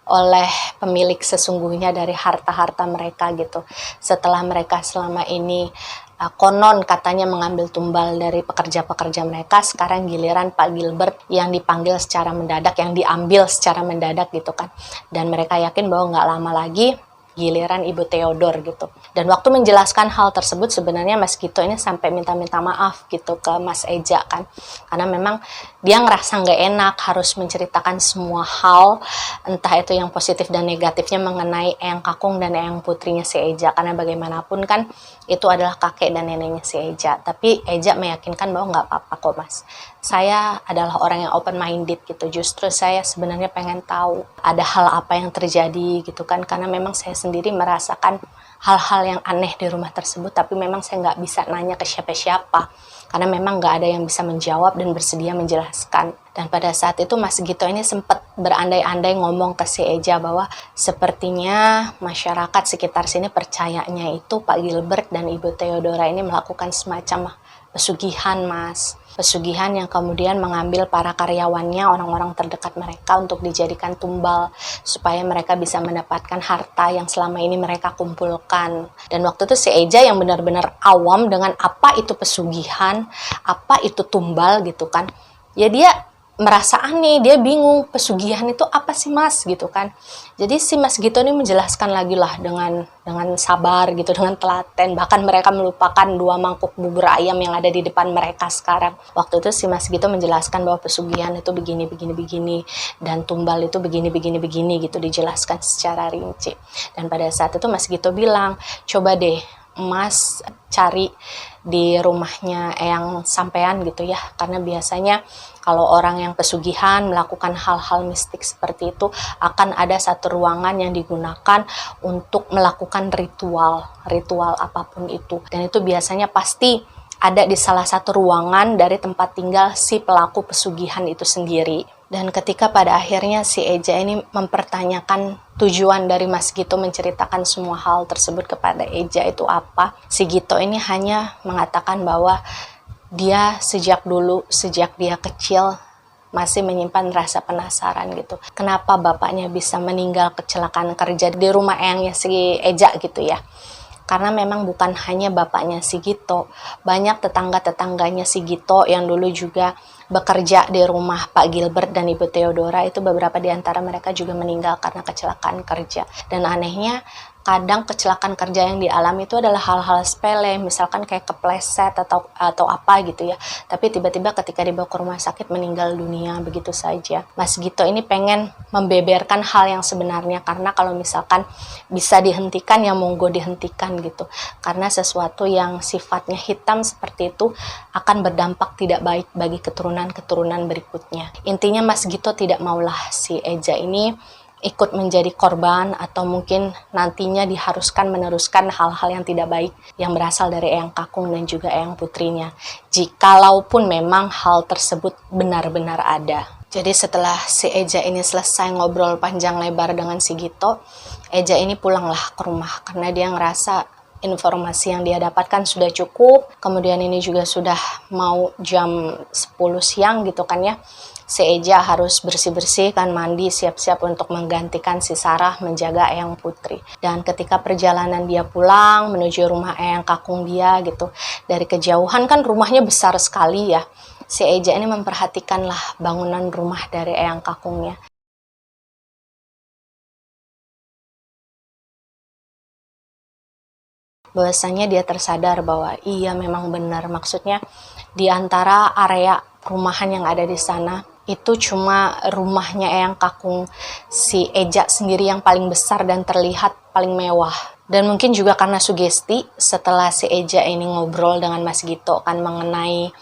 oleh pemilik sesungguhnya dari harta-harta mereka gitu. Setelah mereka selama ini konon katanya mengambil tumbal dari pekerja-pekerja mereka, sekarang giliran Pak Gilbert yang dipanggil secara mendadak, yang diambil secara mendadak gitu kan. Dan mereka yakin bahwa nggak lama lagi giliran Ibu Theodore gitu. Dan waktu menjelaskan hal tersebut sebenarnya Mas Gito ini sampai minta-minta maaf gitu ke Mas Eja kan. Karena memang dia ngerasa nggak enak harus menceritakan semua hal, entah itu yang positif dan negatifnya mengenai Eyang Kakung dan Eyang Putrinya si Eja. Karena bagaimanapun kan itu adalah kakek dan neneknya si Eja. Tapi Eja meyakinkan bahwa nggak apa-apa kok Mas. Saya adalah orang yang open minded gitu. Justru saya sebenarnya pengen tahu ada hal apa yang terjadi gitu kan. Karena memang saya sendiri merasakan hal-hal yang aneh di rumah tersebut, tapi memang saya nggak bisa nanya ke siapa-siapa karena memang nggak ada yang bisa menjawab dan bersedia menjelaskan. Dan pada saat itu Mas Gito ini sempat berandai-andai ngomong ke si Eja bahwa sepertinya masyarakat sekitar sini percayanya itu Pak Gilbert dan Ibu Theodora ini melakukan semacam pesugihan Mas. Pesugihan yang kemudian mengambil para karyawannya, orang-orang terdekat mereka untuk dijadikan tumbal supaya mereka bisa mendapatkan harta yang selama ini mereka kumpulkan. Dan waktu itu si Eja yang benar-benar awam dengan apa itu pesugihan, apa itu tumbal gitu kan. Ya dia merasa aneh, dia bingung pesugihan itu apa sih Mas gitu kan. Jadi si Mas Gito ini menjelaskan lagi lah dengan sabar gitu, dengan telaten. Bahkan mereka melupakan 2 mangkuk bubur ayam yang ada di depan mereka sekarang. Waktu itu si Mas Gito menjelaskan bahwa pesugihan itu begini dan tumbal itu begini gitu, dijelaskan secara rinci. Dan pada saat itu Mas Gito bilang, coba deh Mas cari di rumahnya Eyang sampean gitu ya, karena biasanya kalau orang yang pesugihan melakukan hal-hal mistik seperti itu akan ada satu ruangan yang digunakan untuk melakukan ritual apapun itu, dan itu biasanya pasti ada di salah satu ruangan dari tempat tinggal si pelaku pesugihan itu sendiri. Dan ketika pada akhirnya si Eja ini mempertanyakan tujuan dari Mas Gito menceritakan semua hal tersebut kepada Eja itu apa, si Gito ini hanya mengatakan bahwa dia sejak dia kecil masih menyimpan rasa penasaran gitu. Kenapa bapaknya bisa meninggal kecelakaan kerja di rumah eyangnya si Eja gitu ya. Karena memang bukan hanya bapaknya si Gito, banyak tetangga-tetangganya si Gito yang dulu juga bekerja di rumah Pak Gilbert dan Ibu Theodora, itu beberapa di antara mereka juga meninggal karena kecelakaan kerja. Dan anehnya, kadang kecelakaan kerja yang dialami itu adalah hal-hal sepele, misalkan kayak kepleset atau apa gitu ya. Tapi tiba-tiba ketika dibawa ke rumah sakit meninggal dunia begitu saja. Mas Gito ini pengen membeberkan hal yang sebenarnya, karena kalau misalkan bisa dihentikan ya monggo dihentikan gitu. Karena sesuatu yang sifatnya hitam seperti itu akan berdampak tidak baik bagi keturunan-keturunan berikutnya. Intinya Mas Gito tidak maulah si Eja ini ikut menjadi korban atau mungkin nantinya diharuskan meneruskan hal-hal yang tidak baik yang berasal dari Eyang Kakung dan juga Eyang Putrinya, jikalaupun memang hal tersebut benar-benar ada. Jadi setelah si Eja ini selesai ngobrol panjang lebar dengan si Gito, Eja ini pulanglah ke rumah karena dia ngerasa informasi yang dia dapatkan sudah cukup. Kemudian ini juga sudah mau jam 10 siang gitu kan ya. Si Eja harus bersih-bersih kan, mandi, siap-siap untuk menggantikan si Sarah menjaga Eyang Putri. Dan ketika perjalanan dia pulang menuju rumah Eyang Kakung dia gitu, dari kejauhan kan rumahnya besar sekali ya. Si Eja ini memperhatikanlah bangunan rumah dari Eyang Kakungnya. Bahwasanya dia tersadar bahwa iya memang benar, maksudnya di antara area perumahan yang ada di sana itu cuma rumahnya Eyang Kakung si Eja sendiri yang paling besar dan terlihat paling mewah. Dan mungkin juga karena sugesti setelah si Eja ini ngobrol dengan Mas Gito kan mengenai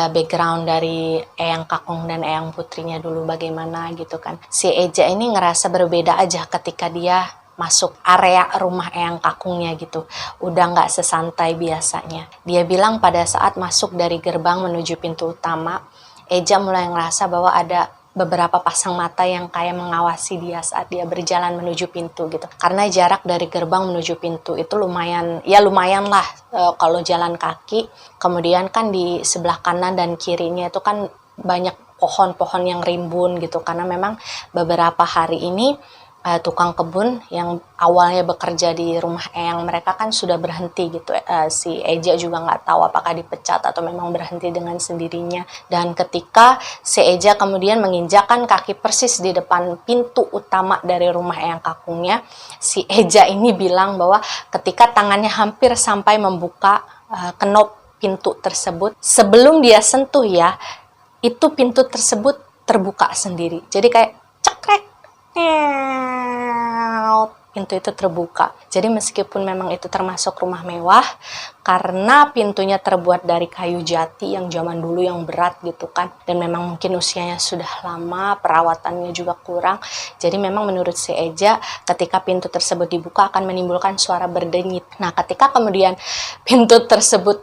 background dari Eyang Kakung dan Eyang Putrinya dulu bagaimana gitu kan. Si Eja ini ngerasa berbeda aja ketika dia masuk area rumah Eyang Kakungnya gitu. Udah nggak sesantai biasanya. Dia bilang pada saat masuk dari gerbang menuju pintu utama, Eja mulai ngerasa bahwa ada beberapa pasang mata yang kayak mengawasi dia saat dia berjalan menuju pintu gitu. Karena jarak dari gerbang menuju pintu itu lumayan lah kalau jalan kaki. Kemudian kan di sebelah kanan dan kirinya itu kan banyak pohon-pohon yang rimbun gitu. Karena memang beberapa hari ini tukang kebun yang awalnya bekerja di rumah Eyang mereka kan sudah berhenti gitu. Si Eja juga nggak tahu apakah dipecat atau memang berhenti dengan sendirinya. Dan ketika si Eja kemudian menginjakan kaki persis di depan pintu utama dari rumah Eyang Kakungnya, si Eja ini bilang bahwa ketika tangannya hampir sampai membuka kenop pintu tersebut, sebelum dia sentuh ya, itu pintu tersebut terbuka sendiri. Jadi kayak cekrek, pintu itu terbuka. Jadi meskipun memang itu termasuk rumah mewah, karena pintunya terbuat dari kayu jati yang zaman dulu yang berat gitu kan, dan memang mungkin usianya sudah lama, perawatannya juga kurang. Jadi memang menurut si Eja, ketika pintu tersebut dibuka akan menimbulkan suara berdenyit. Nah, ketika kemudian pintu tersebut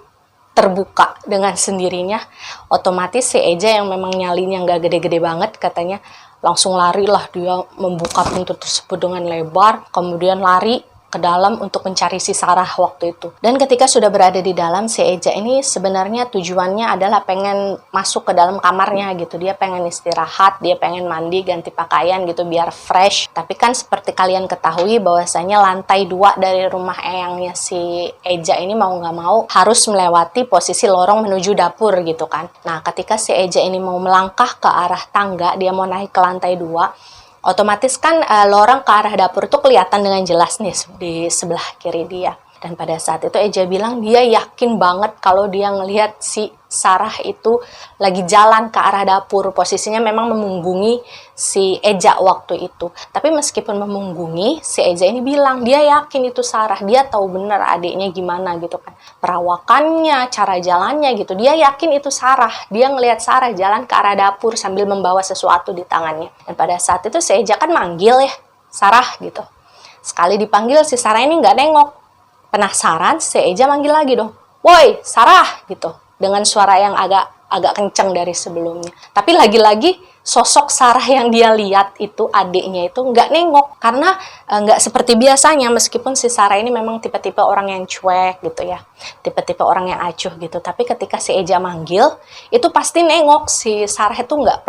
terbuka dengan sendirinya, otomatis si Eja yang memang nyalinya nggak gede-gede banget katanya, langsung larilah dia membuka pintu tersebut dengan lebar, kemudian lari ke dalam untuk mencari si Sarah waktu itu. Dan ketika sudah berada di dalam, si Eja ini sebenarnya tujuannya adalah pengen masuk ke dalam kamarnya gitu. Dia pengen istirahat, dia pengen mandi, ganti pakaian gitu biar fresh. Tapi kan seperti kalian ketahui bahwasanya lantai 2 dari rumah eyangnya si Eja ini mau nggak mau harus melewati posisi lorong menuju dapur gitu kan. Nah, ketika si Eja ini mau melangkah ke arah tangga, dia mau naik ke lantai 2, otomatis kan lorong ke arah dapur tuh kelihatan dengan jelas nih di sebelah kiri dia. Dan pada saat itu Eja bilang dia yakin banget kalau dia ngelihat si Sarah itu lagi jalan ke arah dapur. Posisinya memang memunggungi si Eja waktu itu. Tapi meskipun memunggungi, si Eja ini bilang dia yakin itu Sarah. Dia tahu benar adiknya gimana gitu kan. Perawakannya, cara jalannya gitu. Dia yakin itu Sarah. Dia ngelihat Sarah jalan ke arah dapur sambil membawa sesuatu di tangannya. Dan pada saat itu si Eja kan manggil ya, Sarah gitu. Sekali dipanggil si Sarah ini nggak nengok. Penasaran, si Eja manggil lagi dong. Woi, Sarah gitu. Dengan suara yang agak agak kencang dari sebelumnya. Tapi lagi-lagi sosok Sarah yang dia lihat itu, adiknya itu nggak nengok, karena nggak seperti biasanya, meskipun si Sarah ini memang tipe-tipe orang yang cuek gitu ya, tipe-tipe orang yang acuh gitu. Tapi ketika si Eja manggil, itu pasti nengok. Si Sarah itu nggak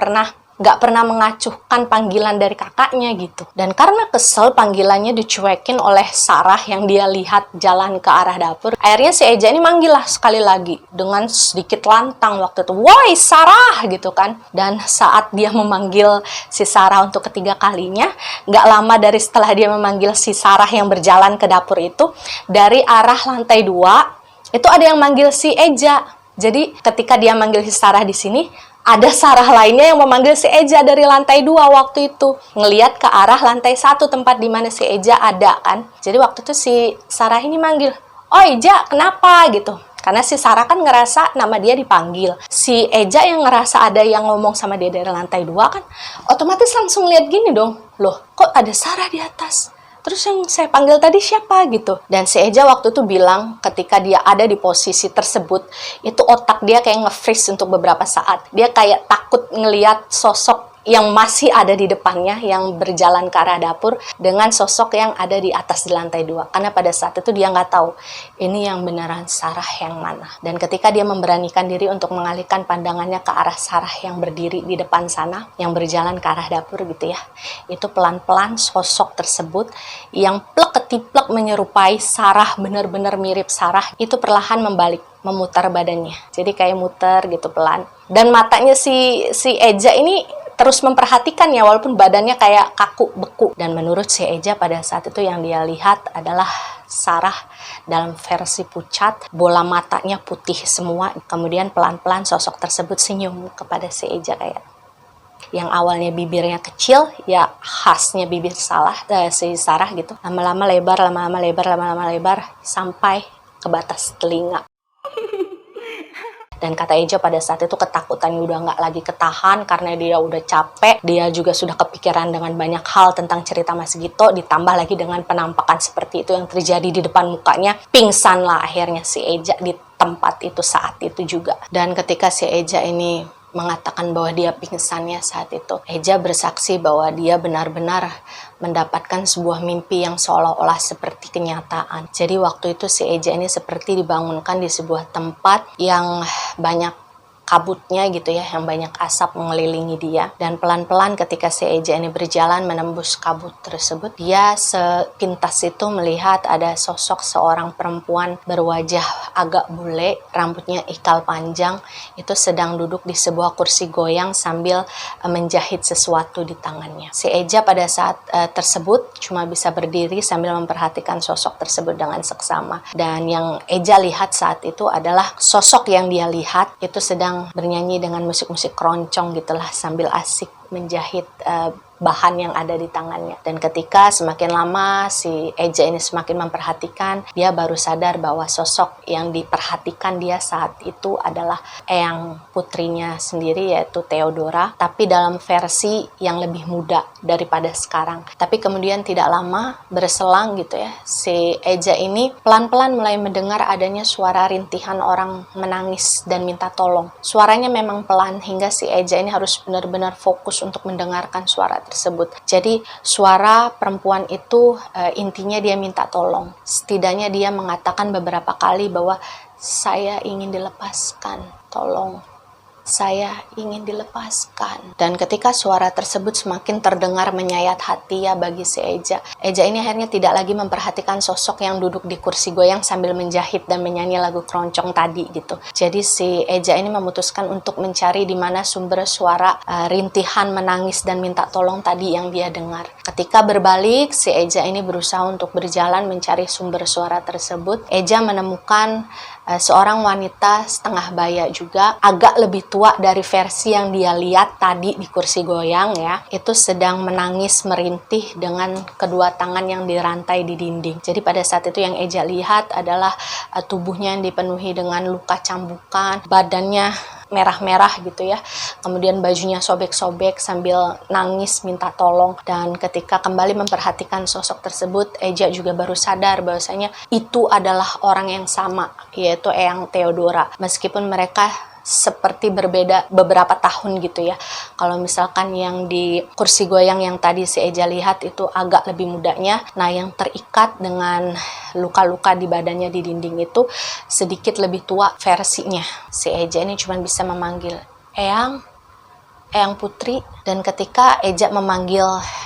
pernah mengacuhkan panggilan dari kakaknya gitu. Dan karena kesel panggilannya dicuekin oleh Sarah yang dia lihat jalan ke arah dapur, akhirnya si Eja ini manggil lah sekali lagi dengan sedikit lantang waktu itu, "Woi Sarah!" gitu kan. Dan saat dia memanggil si Sarah untuk ketiga kalinya, nggak lama dari setelah dia memanggil si Sarah yang berjalan ke dapur itu, dari arah lantai 2 itu ada yang manggil si Eja. Jadi ketika dia manggil si Sarah di sini, ada Sarah lainnya yang memanggil si Eja dari lantai 2 waktu itu. Ngeliat ke arah lantai 1 tempat di mana si Eja ada kan. Jadi waktu itu si Sarah ini manggil, "Oh Eja, kenapa?" gitu. Karena si Sarah kan ngerasa nama dia dipanggil. Si Eja yang ngerasa ada yang ngomong sama dia dari lantai 2 kan, otomatis langsung lihat gini dong. Loh, kok ada Sarah di atas? Terus yang saya panggil tadi siapa gitu. Dan si Eja waktu itu bilang ketika dia ada di posisi tersebut, itu otak dia kayak nge-freeze untuk beberapa saat. Dia kayak takut ngelihat sosok yang masih ada di depannya, yang berjalan ke arah dapur, dengan sosok yang ada di atas di lantai 2. Karena pada saat itu dia nggak tahu ini yang beneran Sarah yang mana. Dan ketika dia memberanikan diri untuk mengalihkan pandangannya ke arah Sarah yang berdiri di depan sana, yang berjalan ke arah dapur gitu ya, itu pelan-pelan sosok tersebut yang plek ketiplek menyerupai Sarah, benar-benar mirip Sarah, itu perlahan membalik, memutar badannya. Jadi kayak muter gitu pelan. Dan matanya si Eja ini terus memperhatikan ya, walaupun badannya kayak kaku, beku. Dan menurut si Eja pada saat itu yang dia lihat adalah Sarah dalam versi pucat, bola matanya putih semua. Kemudian pelan-pelan sosok tersebut senyum kepada si Eja kayak, yang awalnya bibirnya kecil, ya khasnya bibir si Sarah gitu. Lama-lama lebar, lama-lama lebar, lama-lama lebar, sampai ke batas telinga. Dan kata Eja pada saat itu ketakutannya udah nggak lagi ketahan karena dia udah capek. Dia juga sudah kepikiran dengan banyak hal tentang cerita Mas Gito, ditambah lagi dengan penampakan seperti itu yang terjadi di depan mukanya. Pingsan lah akhirnya si Eja di tempat itu saat itu juga. Dan ketika si Eja ini mengatakan bahwa dia pingsannya saat itu, Eja bersaksi bahwa dia benar-benar mendapatkan sebuah mimpi yang seolah-olah seperti kenyataan. Jadi waktu itu si Eja ini seperti dibangunkan di sebuah tempat yang banyak kabutnya gitu ya, yang banyak asap mengelilingi dia. Dan pelan-pelan ketika si Eja ini berjalan menembus kabut tersebut, dia sepintas itu melihat ada sosok seorang perempuan berwajah agak bule, rambutnya ikal panjang, itu sedang duduk di sebuah kursi goyang sambil menjahit sesuatu di tangannya. Si Eja pada saat tersebut cuma bisa berdiri sambil memperhatikan sosok tersebut dengan seksama. Dan yang Eja lihat saat itu adalah sosok yang dia lihat itu sedang bernyanyi dengan musik-musik keroncong gitulah sambil asik menjahit bahan yang ada di tangannya. Dan ketika semakin lama si Eja ini semakin memperhatikan, dia baru sadar bahwa sosok yang diperhatikan dia saat itu adalah eyang putrinya sendiri, yaitu Theodora, tapi dalam versi yang lebih muda daripada sekarang. Tapi kemudian tidak lama berselang gitu ya, si Eja ini pelan-pelan mulai mendengar adanya suara rintihan orang menangis dan minta tolong. Suaranya memang pelan hingga si Eja ini harus benar-benar fokus untuk mendengarkan suara tersebut. Jadi suara perempuan itu intinya dia minta tolong. Setidaknya dia mengatakan beberapa kali bahwa saya ingin dilepaskan, tolong. Saya ingin dilepaskan. Dan ketika suara tersebut semakin terdengar menyayat hati ya bagi si Eja. Eja ini akhirnya tidak lagi memperhatikan sosok yang duduk di kursi goyang sambil menjahit dan menyanyi lagu keroncong tadi gitu. Jadi si Eja ini memutuskan untuk mencari di mana sumber suara rintihan menangis dan minta tolong tadi yang dia dengar. Ketika berbalik, si Eja ini berusaha untuk berjalan mencari sumber suara tersebut. Eja menemukan seorang wanita setengah baya juga, agak lebih tua dari versi yang dia lihat tadi di kursi goyang ya, itu sedang menangis merintih dengan kedua tangan yang dirantai di dinding. Jadi pada saat itu yang Eja lihat adalah tubuhnya yang dipenuhi dengan luka cambukan, badannya merah-merah gitu ya, kemudian bajunya sobek-sobek sambil nangis minta tolong. Dan ketika kembali memperhatikan sosok tersebut, Eja juga baru sadar bahwasanya itu adalah orang yang sama, yaitu eyang Theodora. Meskipun mereka seperti berbeda beberapa tahun gitu ya. Kalau misalkan yang di kursi goyang yang tadi si Eja lihat itu agak lebih mudanya, nah yang terikat dengan luka-luka di badannya di dinding itu sedikit lebih tua versinya. Si Eja ini cuma bisa memanggil Eyang, Eyang Putri, dan ketika Eja memanggil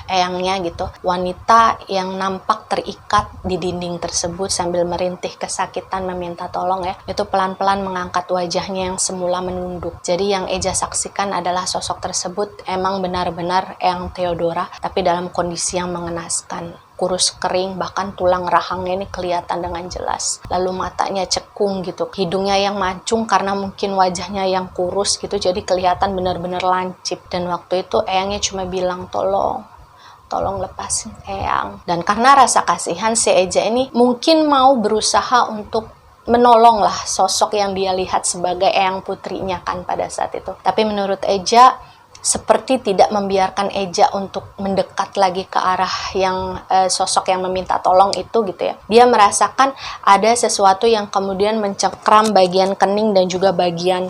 eyangnya gitu, wanita yang nampak terikat di dinding tersebut sambil merintih kesakitan meminta tolong ya, itu pelan-pelan mengangkat wajahnya yang semula menunduk. Jadi yang Eja saksikan adalah sosok tersebut emang benar-benar Eyang Theodora, tapi dalam kondisi yang mengenaskan. Kurus kering, bahkan tulang rahangnya ini kelihatan dengan jelas. Lalu matanya cekung gitu, hidungnya yang mancung karena mungkin wajahnya yang kurus gitu, jadi kelihatan benar-benar lancip. Dan waktu itu eyangnya cuma bilang, tolong lepasin Eyang. Dan karena rasa kasihan, si Eja ini mungkin mau berusaha untuk menolong lah sosok yang dia lihat sebagai Eyang Putrinya kan pada saat itu. Tapi menurut Eja, seperti tidak membiarkan Eja untuk mendekat lagi ke arah yang sosok yang meminta tolong itu gitu ya. Dia merasakan ada sesuatu yang kemudian mencengkram bagian kening dan juga bagian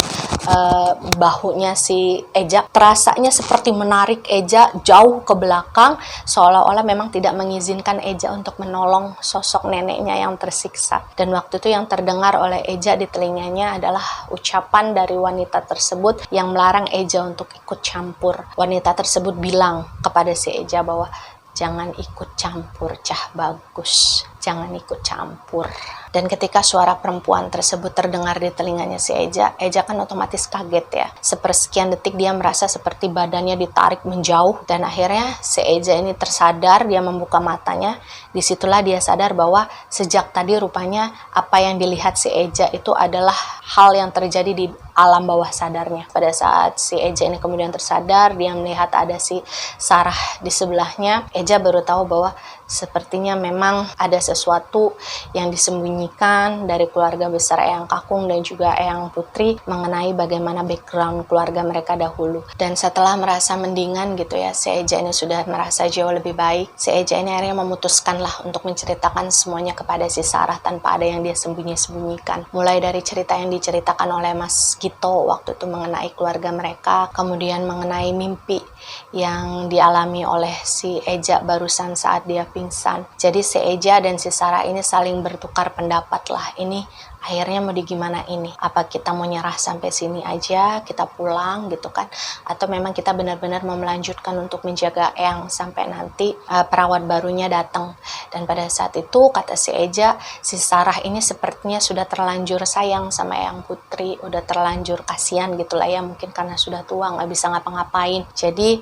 bahunya si Eja. Terasanya seperti menarik Eja jauh ke belakang, seolah-olah memang tidak mengizinkan Eja untuk menolong sosok neneknya yang tersiksa. Dan waktu itu yang terdengar oleh Eja di telinganya adalah ucapan dari wanita tersebut yang melarang Eja untuk ikut campur. Wanita tersebut bilang kepada si Eja bahwa jangan ikut campur, Cah Bagus. Jangan ikut campur. Dan ketika suara perempuan tersebut terdengar di telinganya si Eja, Eja kan otomatis kaget ya. Sepersekian detik dia merasa seperti badannya ditarik menjauh. Dan akhirnya si Eja ini tersadar, dia membuka matanya. Disitulah dia sadar bahwa sejak tadi rupanya apa yang dilihat si Eja itu adalah hal yang terjadi di alam bawah sadarnya. Pada saat si Eja ini kemudian tersadar, dia melihat ada si Sarah di sebelahnya. Eja baru tahu bahwa sepertinya memang ada sesuatu yang disembunyikan dari keluarga besar Eyang Kakung dan juga Eyang Putri mengenai bagaimana background keluarga mereka dahulu. Dan setelah merasa mendingan gitu ya, si Eja ini sudah merasa jauh lebih baik. Si Eja ini akhirnya memutuskan lah untuk menceritakan semuanya kepada si Sarah tanpa ada yang dia sembunyi-sembunyikan. Mulai dari cerita yang diceritakan oleh Mas Gito waktu itu mengenai keluarga mereka, kemudian mengenai mimpi yang dialami oleh si Eja barusan saat dia pingsan. Jadi si Eja dan si Sarah ini saling bertukar pendapat lah. Ini akhirnya mau digimana ini? Apa kita mau nyerah sampai sini aja, kita pulang gitu kan? Atau memang kita benar-benar mau melanjutkan untuk menjaga Eyang sampai nanti perawat barunya datang. Dan pada saat itu kata si Eja, si Sarah ini sepertinya sudah terlanjur sayang sama Eyang Putri, udah terlanjur kasihan gitulah ya, mungkin karena sudah tua nggak bisa ngapa-ngapain. Jadi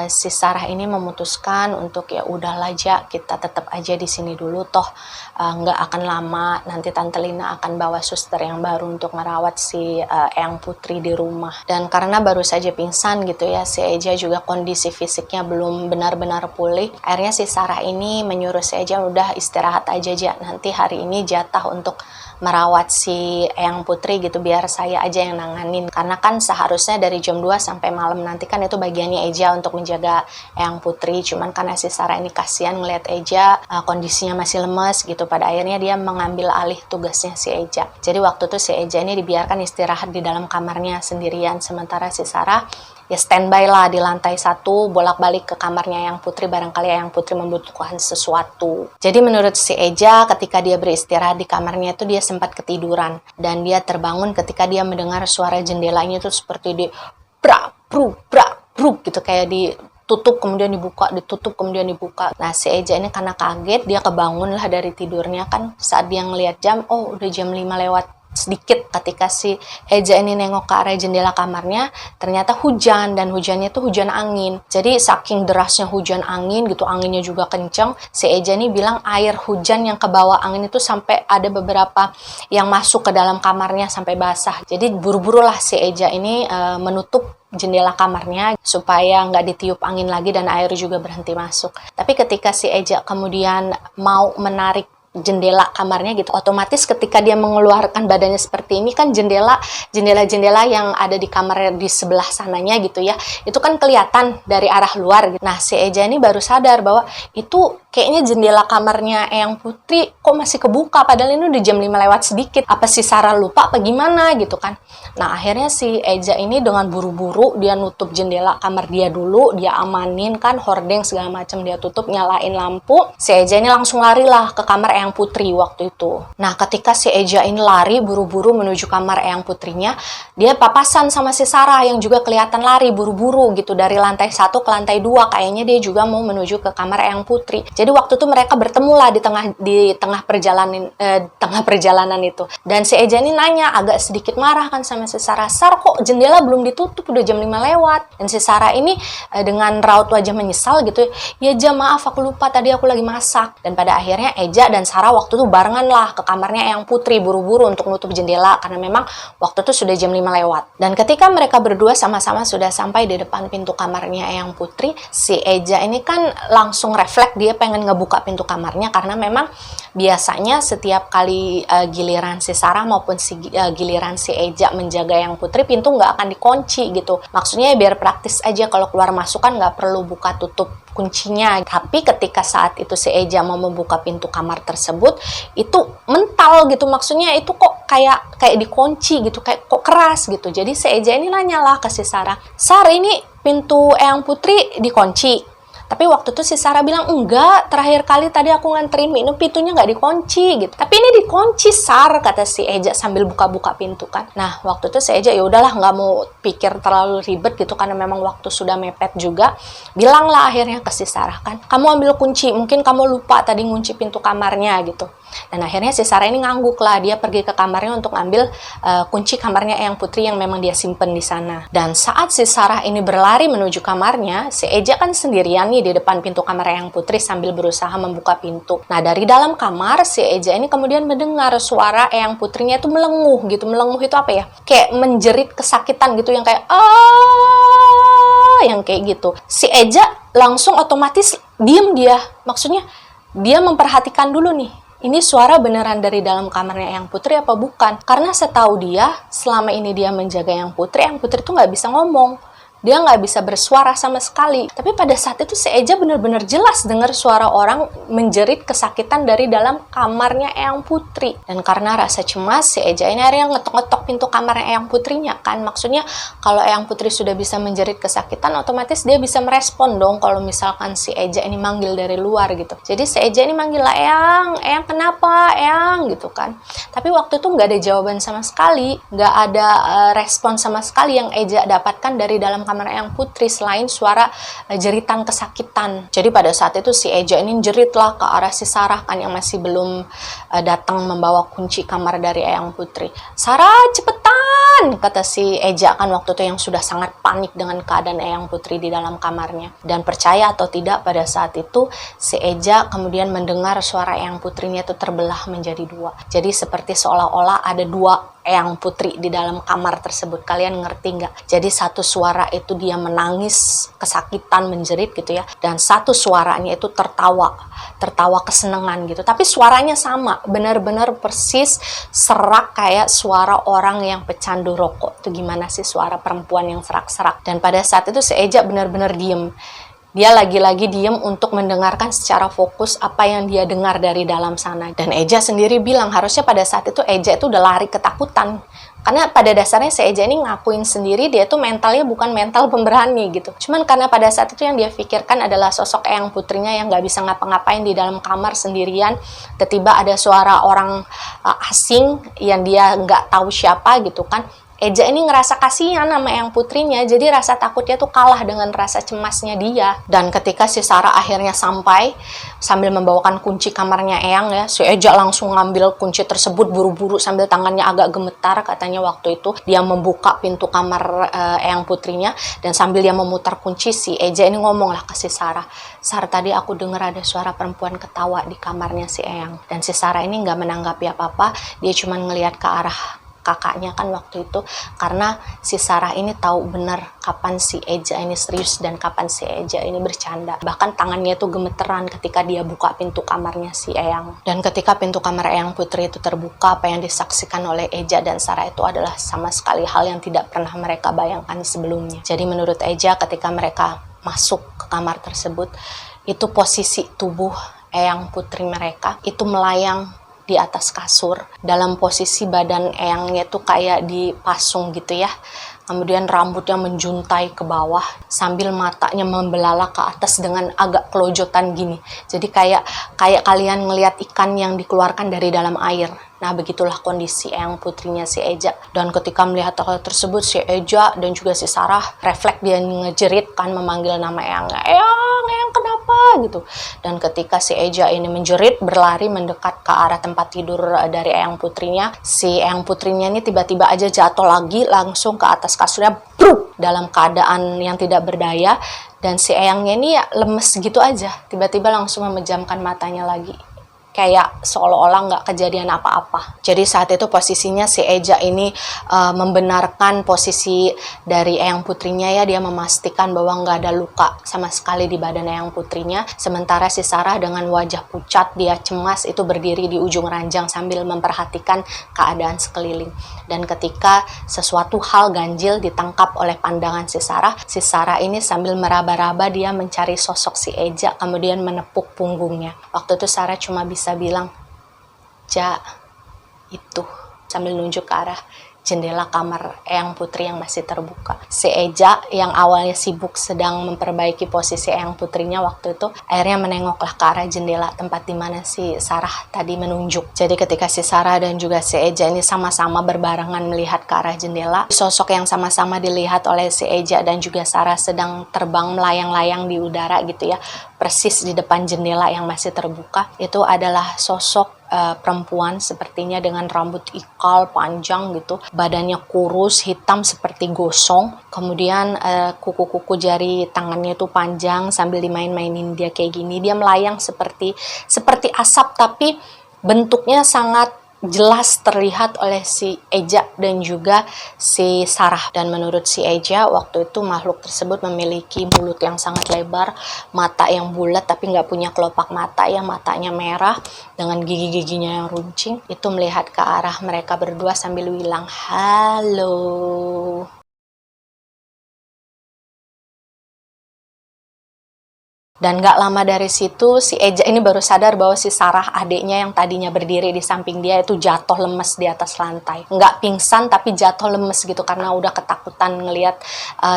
si Sarah ini memutuskan untuk ya udahlah aja, kita tetap aja di sini dulu, toh nggak akan lama nanti Tante Lina akan bawa suster yang baru untuk merawat si Eyang Putri di rumah. Dan karena baru saja pingsan gitu ya, si Eja juga kondisi fisiknya belum benar-benar pulih. Akhirnya si Sarah ini menyuruh si Eja udah istirahat aja, nanti hari ini jatah untuk merawat si Eyang Putri gitu, biar saya aja yang nanganin. Karena kan seharusnya dari jam 2 sampai malam nanti kan itu bagiannya Eja untuk menjaga Eyang Putri. Cuman karena si Sarah ini kasihan ngeliat Eja kondisinya masih lemes gitu, pada akhirnya dia mengambil alih tugasnya si Eja. Jadi waktu itu si Eja ini dibiarkan istirahat di dalam kamarnya sendirian, sementara si Sarah ya standby lah di lantai 1, bolak-balik ke kamarnya Eyang Putri, barangkali Eyang Putri membutuhkan sesuatu. Jadi menurut si Eja, ketika dia beristirahat di kamarnya itu dia sempat ketiduran, dan dia terbangun ketika dia mendengar suara jendelanya itu seperti di brak bruk gitu, kayak ditutup kemudian dibuka, ditutup kemudian dibuka. Nah si Eja ini karena kaget, dia kebangun lah dari tidurnya kan, saat dia ngelihat jam, oh udah jam 5 lewat sedikit. Ketika si Eja ini nengok ke arah jendela kamarnya, ternyata hujan, dan hujannya itu hujan angin. Jadi saking derasnya hujan angin gitu, anginnya juga kenceng, si Eja ini bilang air hujan yang ke bawah angin itu sampai ada beberapa yang masuk ke dalam kamarnya sampai basah. Jadi buru-buru lah si Eja ini menutup jendela kamarnya supaya nggak ditiup angin lagi dan air juga berhenti masuk. Tapi ketika si Eja kemudian mau menarik jendela kamarnya gitu. Otomatis ketika dia mengeluarkan badannya seperti ini kan jendela-jendela yang ada di kamar di sebelah sananya gitu ya, itu kan kelihatan dari arah luar gitu. Nah, si Eja ini baru sadar bahwa itu kayaknya jendela kamarnya Eyang Putri kok masih kebuka, padahal ini udah jam 5 lewat sedikit. Apa si Sarah lupa apa gimana gitu kan. Nah, akhirnya si Eja ini dengan buru-buru dia nutup jendela kamar dia dulu, dia amanin kan, hordeng segala macam dia tutup, nyalain lampu. Si Eja ini langsung larilah ke kamar Eyang Putri waktu itu. Nah, ketika si Eja ini lari buru-buru menuju kamar Eyang Putrinya, dia papasan sama si Sarah yang juga kelihatan lari buru-buru gitu dari lantai 1 ke lantai 2. Kayaknya dia juga mau menuju ke kamar Eyang Putri. Jadi waktu itu mereka bertemu lah di tengah perjalanan itu. Dan si Eja ini nanya, agak sedikit marah kan sama si Sarah. Sar, kok jendela belum ditutup, udah jam 5 lewat. Dan si Sarah ini dengan raut wajah menyesal gitu, ya Eja maaf aku lupa tadi aku lagi masak. Dan pada akhirnya Eja dan Sarah waktu itu barengan lah ke kamarnya Eyang Putri buru-buru untuk nutup jendela karena memang waktu itu sudah jam 5 lewat. Dan ketika mereka berdua sama-sama sudah sampai di depan pintu kamarnya Eyang Putri, si Eja ini kan langsung refleks, dia pengen ngebuka pintu kamarnya karena memang biasanya setiap kali giliran si Sarah maupun giliran si Eja menjaga Eyang Putri, pintu nggak akan dikunci gitu. Maksudnya biar praktis aja, kalau keluar masuk kan nggak perlu buka tutup kuncinya. Tapi ketika saat itu si Eja mau membuka pintu kamar tersebut, itu mental gitu, maksudnya itu kok kayak dikunci gitu, kayak kok keras gitu. Jadi si Eja ini nanyalah ke si Sarah, Sar, ini pintu Eyang Putri dikunci? Tapi waktu itu si Sarah bilang, enggak, terakhir kali tadi aku nganterin minum pintunya nggak dikunci gitu. Tapi ini dikunci, Sar, kata si Eja sambil buka-buka pintu kan. Nah, waktu itu si Eja ya udahlah, nggak mau pikir terlalu ribet gitu karena memang waktu sudah mepet juga. Bilanglah akhirnya ke si Sarah kan, kamu ambil kunci, mungkin kamu lupa tadi ngunci pintu kamarnya gitu. Dan akhirnya si Sarah ini ngangguk lah, dia pergi ke kamarnya untuk ambil kunci kamarnya Eyang Putri yang memang dia simpen di sana. Dan saat si Sarah ini berlari menuju kamarnya, si Eja kan sendirian nih di depan pintu kamar Eyang Putri sambil berusaha membuka pintu. Nah, dari dalam kamar si Eja ini kemudian mendengar suara Eyang Putrinya itu melenguh gitu. Melenguh itu apa ya? Kayak menjerit kesakitan gitu, yang kayak yang kayak gitu. Si Eja langsung otomatis diem dia. Maksudnya dia memperhatikan dulu nih, ini suara beneran dari dalam kamarnya Eyang Putri apa bukan? Karena setahu dia, selama ini dia menjaga Eyang Putri tuh nggak bisa ngomong. Dia nggak bisa bersuara sama sekali. Tapi pada saat itu si Eja benar-benar jelas dengar suara orang menjerit kesakitan dari dalam kamarnya Eyang Putri. Dan karena rasa cemas, si Eja ini akhirnya ngetok-ngetok pintu kamarnya Eyang Putrinya kan. Maksudnya kalau Eyang Putri sudah bisa menjerit kesakitan, otomatis dia bisa merespon dong kalau misalkan si Eja ini manggil dari luar gitu. Jadi si Eja ini manggil lah, Eyang kenapa, Eyang gitu kan. Tapi waktu itu nggak ada jawaban sama sekali, nggak ada respon sama sekali yang Eja dapatkan dari dalam kamar Eyang Putri selain suara jeritan kesakitan. Jadi pada saat itu si Eja ini jeritlah ke arah si Sarah kan yang masih belum datang membawa kunci kamar dari Eyang Putri. Sarah, cepetan, kata si Eja kan waktu itu yang sudah sangat panik dengan keadaan Eyang Putri di dalam kamarnya. Dan percaya atau tidak, pada saat itu si Eja kemudian mendengar suara Eyang Putrinya itu terbelah menjadi dua. Jadi seperti seolah-olah ada dua Eyang Putri di dalam kamar tersebut. Kalian ngerti nggak? Jadi satu suara itu dia menangis kesakitan, menjerit gitu ya, dan satu suaranya itu tertawa kesenangan gitu. Tapi suaranya sama, benar-benar persis serak kayak suara orang yang pecandu rokok. Itu gimana sih suara perempuan yang serak-serak? Dan pada saat itu si Eja benar-benar diem. Dia lagi-lagi diem untuk mendengarkan secara fokus apa yang dia dengar dari dalam sana. Dan Eja sendiri bilang harusnya pada saat itu Eja itu udah lari ketakutan. Karena pada dasarnya si Eja ini ngakuin sendiri dia tuh mentalnya bukan mental pemberani gitu. Cuman karena pada saat itu yang dia pikirkan adalah sosok Eyang Putrinya yang gak bisa ngapa-ngapain di dalam kamar sendirian. Tiba-tiba ada suara orang asing yang dia gak tahu siapa gitu kan. Eja ini ngerasa kasihan sama Eyang Putrinya, jadi rasa takutnya tuh kalah dengan rasa cemasnya dia. Dan ketika si Sarah akhirnya sampai, sambil membawakan kunci kamarnya Eyang ya, si Eja langsung ngambil kunci tersebut buru-buru sambil tangannya agak gemetar, katanya waktu itu dia membuka pintu kamar Eyang Putrinya, dan sambil dia memutar kunci, si Eja ini ngomong lah ke si Sarah, Sar, tadi aku dengar ada suara perempuan ketawa di kamarnya si Eyang. Dan si Sarah ini nggak menanggapi apa-apa, dia cuma ngelihat ke arah kakaknya kan waktu itu, karena si Sarah ini tahu benar kapan si Eja ini serius dan kapan si Eja ini bercanda. Bahkan tangannya tuh gemeteran ketika dia buka pintu kamarnya si Eyang. Dan ketika pintu kamar Eyang Putri itu terbuka, apa yang disaksikan oleh Eja dan Sarah itu adalah sama sekali hal yang tidak pernah mereka bayangkan sebelumnya. Jadi menurut Eja, ketika mereka masuk ke kamar tersebut, itu posisi tubuh Eyang Putri mereka itu melayang di atas kasur, dalam posisi badan Eyangnya tuh kayak dipasung gitu ya. Kemudian rambutnya menjuntai ke bawah sambil matanya membelalak ke atas dengan agak kelojotan gini. Jadi kayak kalian ngelihat ikan yang dikeluarkan dari dalam air. Nah, begitulah kondisi Eyang Putrinya si Eja. Dan ketika melihat hal tersebut, si Eja dan juga si Sarah refleks, dia ngejerit kan, memanggil nama Eyangnya. Eyang kenapa gitu. Dan ketika si Eja ini menjerit, berlari mendekat ke arah tempat tidur dari Eyang Putrinya, si Eyang Putrinya ini tiba-tiba aja jatuh lagi langsung ke atas kasurnya, bruk, dalam keadaan yang tidak berdaya. Dan si Eyangnya ini ya lemes gitu aja, tiba-tiba langsung memejamkan matanya lagi, kayak seolah-olah nggak kejadian apa-apa. Jadi saat itu posisinya si Eja ini membenarkan posisi dari Eyang Putrinya ya, dia memastikan bahwa nggak ada luka sama sekali di badan Eyang Putrinya. Sementara si Sarah dengan wajah pucat, dia cemas, itu berdiri di ujung ranjang sambil memperhatikan keadaan sekeliling. Dan ketika sesuatu hal ganjil ditangkap oleh pandangan si Sarah ini sambil meraba-raba dia mencari sosok si Eja, kemudian menepuk punggungnya. Waktu itu Sarah cuma bisa bilang, "Ja, itu," sambil nunjuk ke arah jendela kamar Eyang Putri yang masih terbuka. Si Eja yang awalnya sibuk sedang memperbaiki posisi Eyang Putrinya waktu itu, akhirnya menengoklah ke arah jendela tempat dimana si Sarah tadi menunjuk. Jadi ketika si Sarah dan juga si Eja ini sama-sama berbarengan melihat ke arah jendela, sosok yang sama-sama dilihat oleh si Eja dan juga Sarah sedang terbang melayang-layang di udara gitu ya, persis di depan jendela yang masih terbuka, itu adalah sosok perempuan sepertinya dengan rambut ikal panjang gitu, badannya kurus, hitam seperti gosong, kemudian kuku-kuku jari tangannya itu panjang sambil dimain-mainin dia kayak gini. Dia melayang seperti asap, tapi bentuknya sangat jelas terlihat oleh si Eja dan juga si Sarah. Dan menurut si Eja, waktu itu makhluk tersebut memiliki mulut yang sangat lebar, mata yang bulat tapi nggak punya kelopak mata ya, matanya merah dengan gigi-giginya yang runcing. Itu melihat ke arah mereka berdua sambil bilang, "Halo." Dan gak lama dari situ, si Eja ini baru sadar bahwa si Sarah, adiknya yang tadinya berdiri di samping dia, itu jatuh lemes di atas lantai. Nggak pingsan, tapi jatuh lemes gitu, karena udah ketakutan ngelihat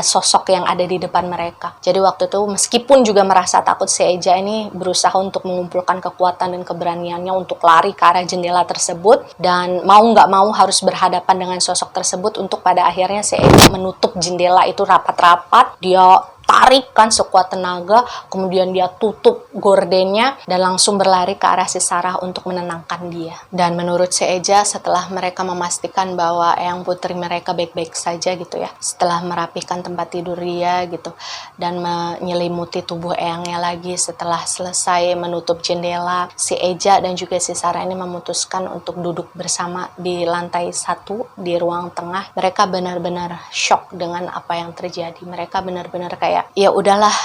sosok yang ada di depan mereka. Jadi waktu itu, meskipun juga merasa takut, si Eja ini berusaha untuk mengumpulkan kekuatan dan keberaniannya untuk lari ke arah jendela tersebut. Dan mau nggak mau harus berhadapan dengan sosok tersebut, untuk pada akhirnya si Eja menutup jendela itu rapat-rapat. Dia tarik kan sekuat tenaga, kemudian dia tutup gordennya dan langsung berlari ke arah si Sarah untuk menenangkan dia. Dan menurut si Eja, setelah mereka memastikan bahwa Eyang Putri mereka baik-baik saja gitu ya, setelah merapikan tempat tidur dia gitu dan menyelimuti tubuh Eyangnya lagi, setelah selesai menutup jendela, si Eja dan juga si Sarah ini memutuskan untuk duduk bersama di lantai 1 di ruang tengah. Mereka benar-benar shock dengan apa yang terjadi. Mereka benar-benar kayak, ya udahlah,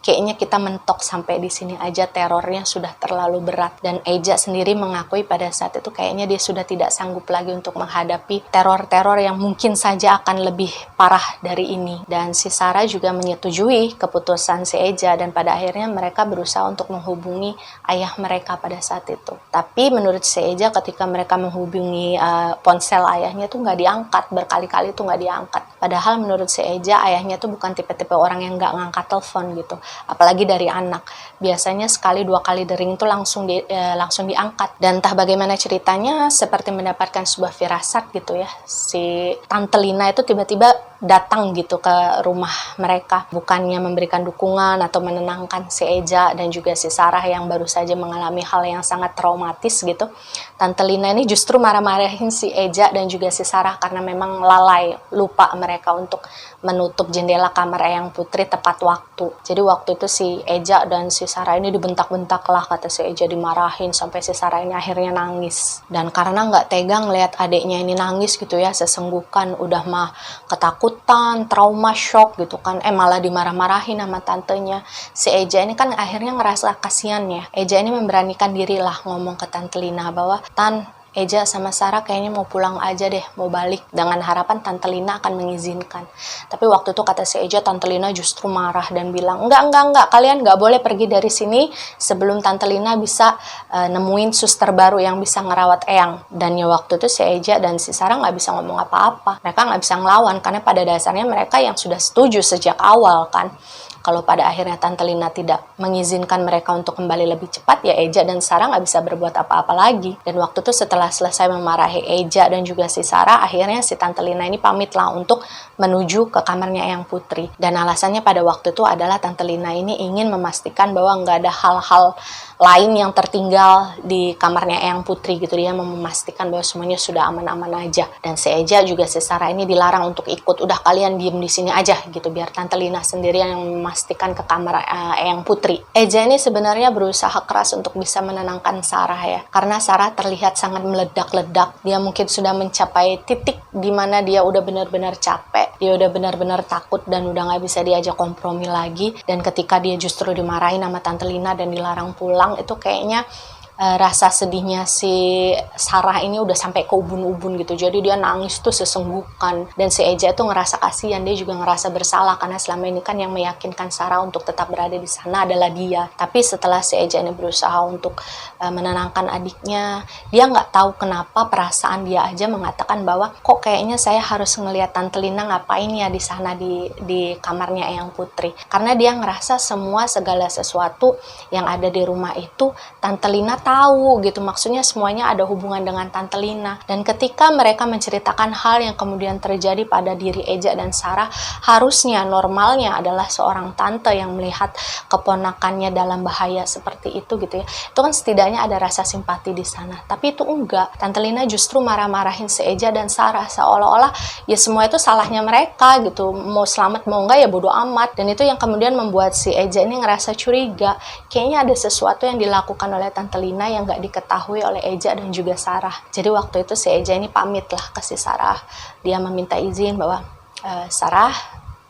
kayaknya kita mentok sampai di sini aja, terornya sudah terlalu berat. Dan Eja sendiri mengakui pada saat itu kayaknya dia sudah tidak sanggup lagi untuk menghadapi teror-teror yang mungkin saja akan lebih parah dari ini. Dan si Sarah juga menyetujui keputusan si Eja, dan pada akhirnya mereka berusaha untuk menghubungi ayah mereka pada saat itu. Tapi menurut si Eja, ketika mereka menghubungi ponsel ayahnya tuh nggak diangkat, berkali-kali tuh nggak diangkat. Padahal menurut si Eja, ayahnya tuh bukan tipe-tipe orang yang nggak ngangkat telepon gitu. Apalagi dari anak, biasanya sekali dua kali dering itu langsung diangkat. Dan entah bagaimana ceritanya, seperti mendapatkan sebuah firasat gitu ya, si Tante Lina itu tiba-tiba datang gitu ke rumah mereka, bukannya memberikan dukungan atau menenangkan si Eja dan juga si Sarah yang baru saja mengalami hal yang sangat traumatis gitu. Tante Lina ini justru marah-marahin si Eja dan juga si Sarah karena memang lalai, lupa mereka untuk menutup jendela kamar Eyang Putri tepat waktu. Jadi waktu itu si Eja dan si Sarah ini dibentak-bentak lah, kata si Eja dimarahin sampai si Sarah ini akhirnya nangis. Dan karena nggak tegang lihat adiknya ini nangis gitu ya, sesenggukan, udah mah ketakutan, trauma, shock gitu kan, malah dimarah-marahin sama tantenya. Si Eja ini kan akhirnya ngerasa kasihan ya. Eja ini memberanikan diri lah ngomong ke Tante Lina bahwa, "Tan, Eja sama Sarah kayaknya mau pulang aja deh, mau balik," dengan harapan Tante Lina akan mengizinkan. Tapi waktu itu kata si Eja, Tante Lina justru marah dan bilang, enggak, kalian nggak boleh pergi dari sini sebelum Tante Lina bisa nemuin suster baru yang bisa ngerawat Eyang. Dan ya waktu itu si Eja dan si Sarah nggak bisa ngomong apa-apa, mereka nggak bisa ngelawan karena pada dasarnya mereka yang sudah setuju sejak awal kan. Kalau pada akhirnya Tante Lina tidak mengizinkan mereka untuk kembali lebih cepat, ya Eja dan Sarah nggak bisa berbuat apa-apa lagi. Dan waktu itu setelah selesai memarahi Eja dan juga si Sarah, akhirnya si Tante Lina ini pamit lah untuk menuju ke kamarnya Eyang Putri. Dan alasannya pada waktu itu adalah Tante Lina ini ingin memastikan bahwa nggak ada hal-hal lain yang tertinggal di kamarnya Eyang Putri gitu. Dia mau memastikan bahwa semuanya sudah aman-aman aja. Dan si Eja juga si Sarah ini dilarang untuk ikut. Udah, kalian diem di sini aja gitu, biar Tante Lina sendirian yang memastikan ke kamar Eyang Putri. Eja ini sebenarnya berusaha keras untuk bisa menenangkan Sarah ya, karena Sarah terlihat sangat meledak-ledak. Dia mungkin sudah mencapai titik di mana dia udah benar-benar capek, dia udah benar-benar takut dan udah nggak bisa diajak kompromi lagi. Dan ketika dia justru dimarahin sama Tante Lina dan dilarang pulang, itu kayaknya rasa sedihnya si Sarah ini udah sampai ke ubun-ubun gitu. Jadi dia nangis tuh sesenggukan. Dan si Eja tuh ngerasa kasihan, dia juga ngerasa bersalah karena selama ini kan yang meyakinkan Sarah untuk tetap berada di sana adalah dia. Tapi setelah si Eja ini berusaha untuk menenangkan adiknya, dia nggak tahu kenapa perasaan dia aja mengatakan bahwa kok kayaknya saya harus ngelihat Tante Lina ngapain ya di sana di kamarnya Eyang Putri. Karena dia ngerasa segala sesuatu yang ada di rumah itu Tante Lina tahu gitu, maksudnya semuanya ada hubungan dengan Tante Lina. Dan ketika mereka menceritakan hal yang kemudian terjadi pada diri Eja dan Sarah, harusnya normalnya adalah seorang tante yang melihat keponakannya dalam bahaya seperti itu gitu ya, itu kan setidaknya ada rasa simpati di sana. Tapi itu enggak, Tante Lina justru marah-marahin si Eja dan Sarah seolah-olah ya semua itu salahnya mereka gitu, mau selamat mau enggak ya bodo amat. Dan itu yang kemudian membuat si Eja ini ngerasa curiga, kayaknya ada sesuatu yang dilakukan oleh Tante Lina yang gak diketahui oleh Eja dan juga Sarah. Jadi waktu itu si Eja ini pamit lah ke si Sarah. Dia meminta izin bahwa Sarah,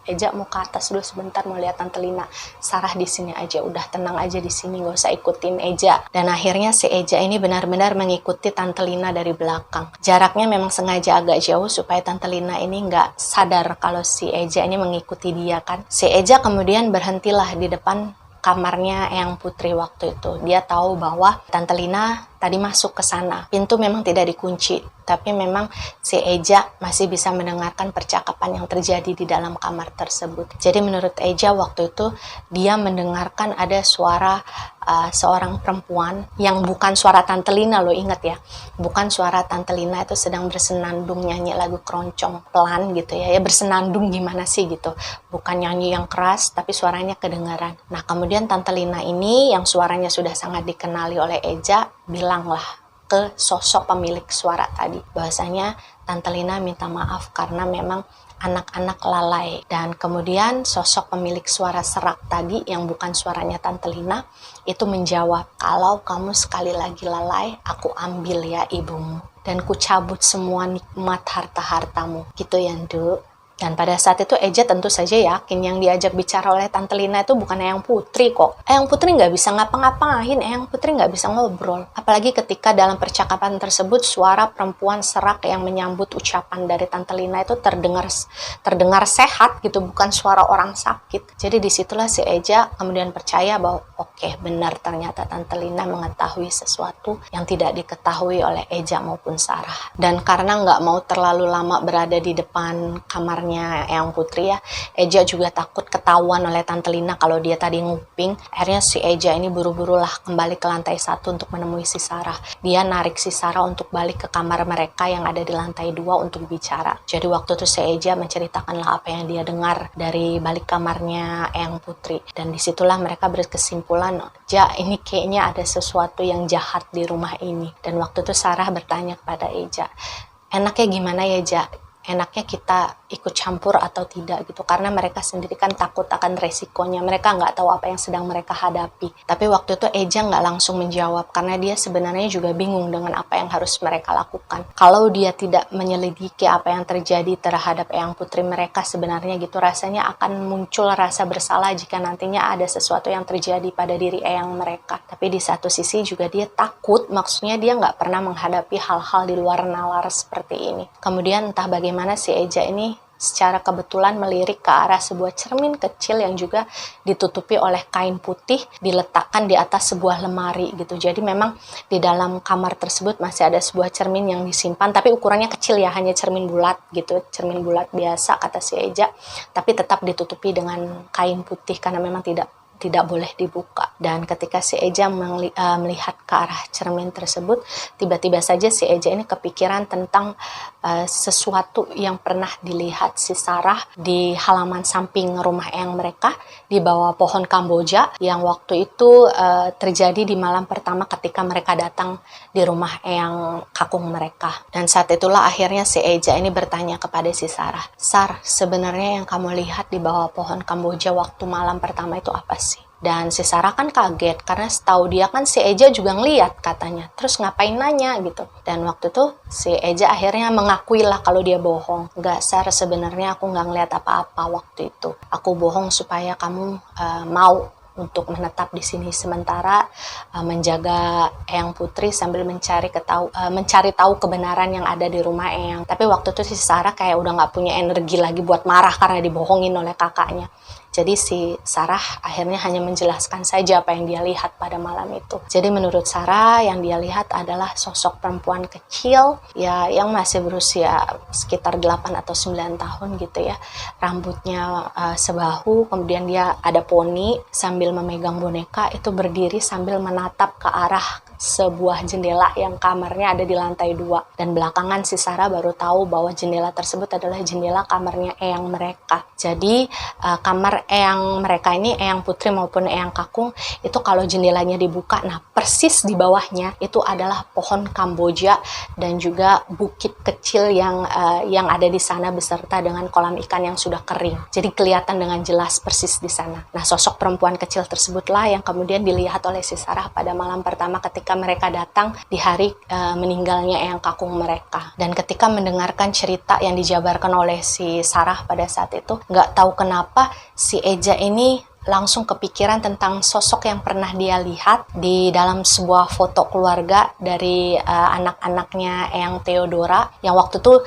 Eja mau ke atas dulu sebentar, mau lihat Tante Lina. Sarah di sini aja, udah tenang aja di sini, gak usah ikutin Eja. Dan akhirnya si Eja ini benar-benar mengikuti Tante Lina dari belakang. Jaraknya memang sengaja agak jauh supaya Tante Lina ini nggak sadar kalau si Eja ini mengikuti dia kan. Si Eja kemudian berhentilah di depan kamarnya Eyang Putri waktu itu. Dia tahu bahwa Tante Lina tadi masuk ke sana. Pintu memang tidak dikunci, tapi memang si Eja masih bisa mendengarkan percakapan yang terjadi di dalam kamar tersebut. Jadi menurut Eja waktu itu dia mendengarkan ada suara seorang perempuan yang bukan suara Tante Lina loh, ingat ya. Bukan suara Tante Lina itu sedang bersenandung nyanyi lagu keroncong pelan gitu ya. Ya bersenandung gimana sih gitu. Bukan nyanyi yang keras tapi suaranya kedengaran. Nah, kemudian Tante Lina ini yang suaranya sudah sangat dikenali oleh Eja bilanglah ke sosok pemilik suara tadi bahwasanya Tante Lina minta maaf karena memang anak-anak lalai. Dan kemudian sosok pemilik suara serak tadi yang bukan suaranya Tante Lina itu menjawab, kalau kamu sekali lagi lalai, aku ambil ya ibumu dan ku cabut semua nikmat harta-hartamu gitu ya Nduk. Dan pada saat itu Eja tentu saja yakin yang diajak bicara oleh Tante Lina itu bukan Eyang Putri kok. Eyang Putri nggak bisa ngapa-ngapain, Eyang Putri nggak bisa ngobrol. Apalagi ketika dalam percakapan tersebut suara perempuan serak yang menyambut ucapan dari Tante Lina itu terdengar sehat gitu, bukan suara orang sakit. Jadi disitulah si Eja kemudian percaya bahwa oke, benar ternyata Tante Lina mengetahui sesuatu yang tidak diketahui oleh Eja maupun Sarah. Dan karena nggak mau terlalu lama berada di depan kamar kamarnya Eyang Putri ya. Eja juga takut ketahuan oleh Tante Lina kalau dia tadi nguping. Akhirnya si Eja ini buru-buru lah kembali ke lantai 1 untuk menemui si Sarah. Dia narik si Sarah untuk balik ke kamar mereka yang ada di lantai 2 untuk bicara. Jadi waktu itu si Eja menceritakanlah apa yang dia dengar dari balik kamarnya Eyang Putri. Dan disitulah mereka berkesimpulan, Ja, ini kayaknya ada sesuatu yang jahat di rumah ini. Dan waktu itu Sarah bertanya kepada Eja, enaknya gimana ya, Ja? Enaknya kita ikut campur atau tidak gitu, karena mereka sendiri kan takut akan resikonya, mereka nggak tahu apa yang sedang mereka hadapi. Tapi waktu itu Eja nggak langsung menjawab karena dia sebenarnya juga bingung dengan apa yang harus mereka lakukan. Kalau dia tidak menyelidiki apa yang terjadi terhadap Eyang Putri mereka sebenarnya gitu, rasanya akan muncul rasa bersalah jika nantinya ada sesuatu yang terjadi pada diri Eyang mereka. Tapi di satu sisi juga dia takut, maksudnya dia nggak pernah menghadapi hal-hal di luar nalar seperti ini. Kemudian entah bagaimana si Eja ini secara kebetulan melirik ke arah sebuah cermin kecil yang juga ditutupi oleh kain putih, diletakkan di atas sebuah lemari gitu. Jadi memang di dalam kamar tersebut masih ada sebuah cermin yang disimpan, tapi ukurannya kecil ya, hanya cermin bulat gitu, cermin bulat biasa kata si Eja, tapi tetap ditutupi dengan kain putih karena memang tidak boleh dibuka. Dan ketika si Eja melihat ke arah cermin tersebut, tiba-tiba saja si Eja ini kepikiran tentang sesuatu yang pernah dilihat si Sarah di halaman samping rumah Eyang mereka di bawah pohon Kamboja yang waktu itu terjadi di malam pertama ketika mereka datang di rumah Eyang kakung mereka. Dan saat itulah akhirnya si Eja ini bertanya kepada si Sarah, Sar, sebenarnya yang kamu lihat di bawah pohon Kamboja waktu malam pertama itu apa sih? Dan si Sarah kan kaget karena setahu dia kan si Eja juga ngeliat katanya. Terus ngapain nanya gitu. Dan waktu itu si Eja akhirnya mengakui lah kalau dia bohong. Enggak, Sar, sebenarnya aku nggak ngeliat apa-apa waktu itu. Aku bohong supaya kamu mau untuk menetap di sini sementara, menjaga Eyang Putri sambil mencari tahu kebenaran yang ada di rumah Eyang. Tapi waktu itu si Sarah kayak udah nggak punya energi lagi buat marah karena dibohongin oleh kakaknya. Jadi si Sarah akhirnya hanya menjelaskan saja apa yang dia lihat pada malam itu. Jadi menurut Sarah yang dia lihat adalah sosok perempuan kecil ya yang masih berusia sekitar 8 atau 9 tahun gitu ya. Rambutnya sebahu, kemudian dia ada poni sambil memegang boneka, itu berdiri sambil menatap ke arah sebuah jendela yang kamarnya ada di lantai 2. Dan belakangan si Sarah baru tahu bahwa jendela tersebut adalah jendela kamarnya Eyang mereka. Jadi kamar Eyang mereka ini, Eyang Putri maupun Eyang Kakung, itu kalau jendelanya dibuka, nah persis di bawahnya itu adalah pohon Kamboja dan juga bukit kecil yang ada di sana beserta dengan kolam ikan yang sudah kering. Jadi kelihatan dengan jelas persis di sana. Nah, sosok perempuan kecil tersebutlah yang kemudian dilihat oleh si Sarah pada malam pertama ketika mereka datang di hari meninggalnya Eyang Kakung mereka. Dan ketika mendengarkan cerita yang dijabarkan oleh si Sarah pada saat itu, nggak tahu kenapa si Eja ini langsung kepikiran tentang sosok yang pernah dia lihat di dalam sebuah foto keluarga dari anak-anaknya Eyang Theodora yang waktu itu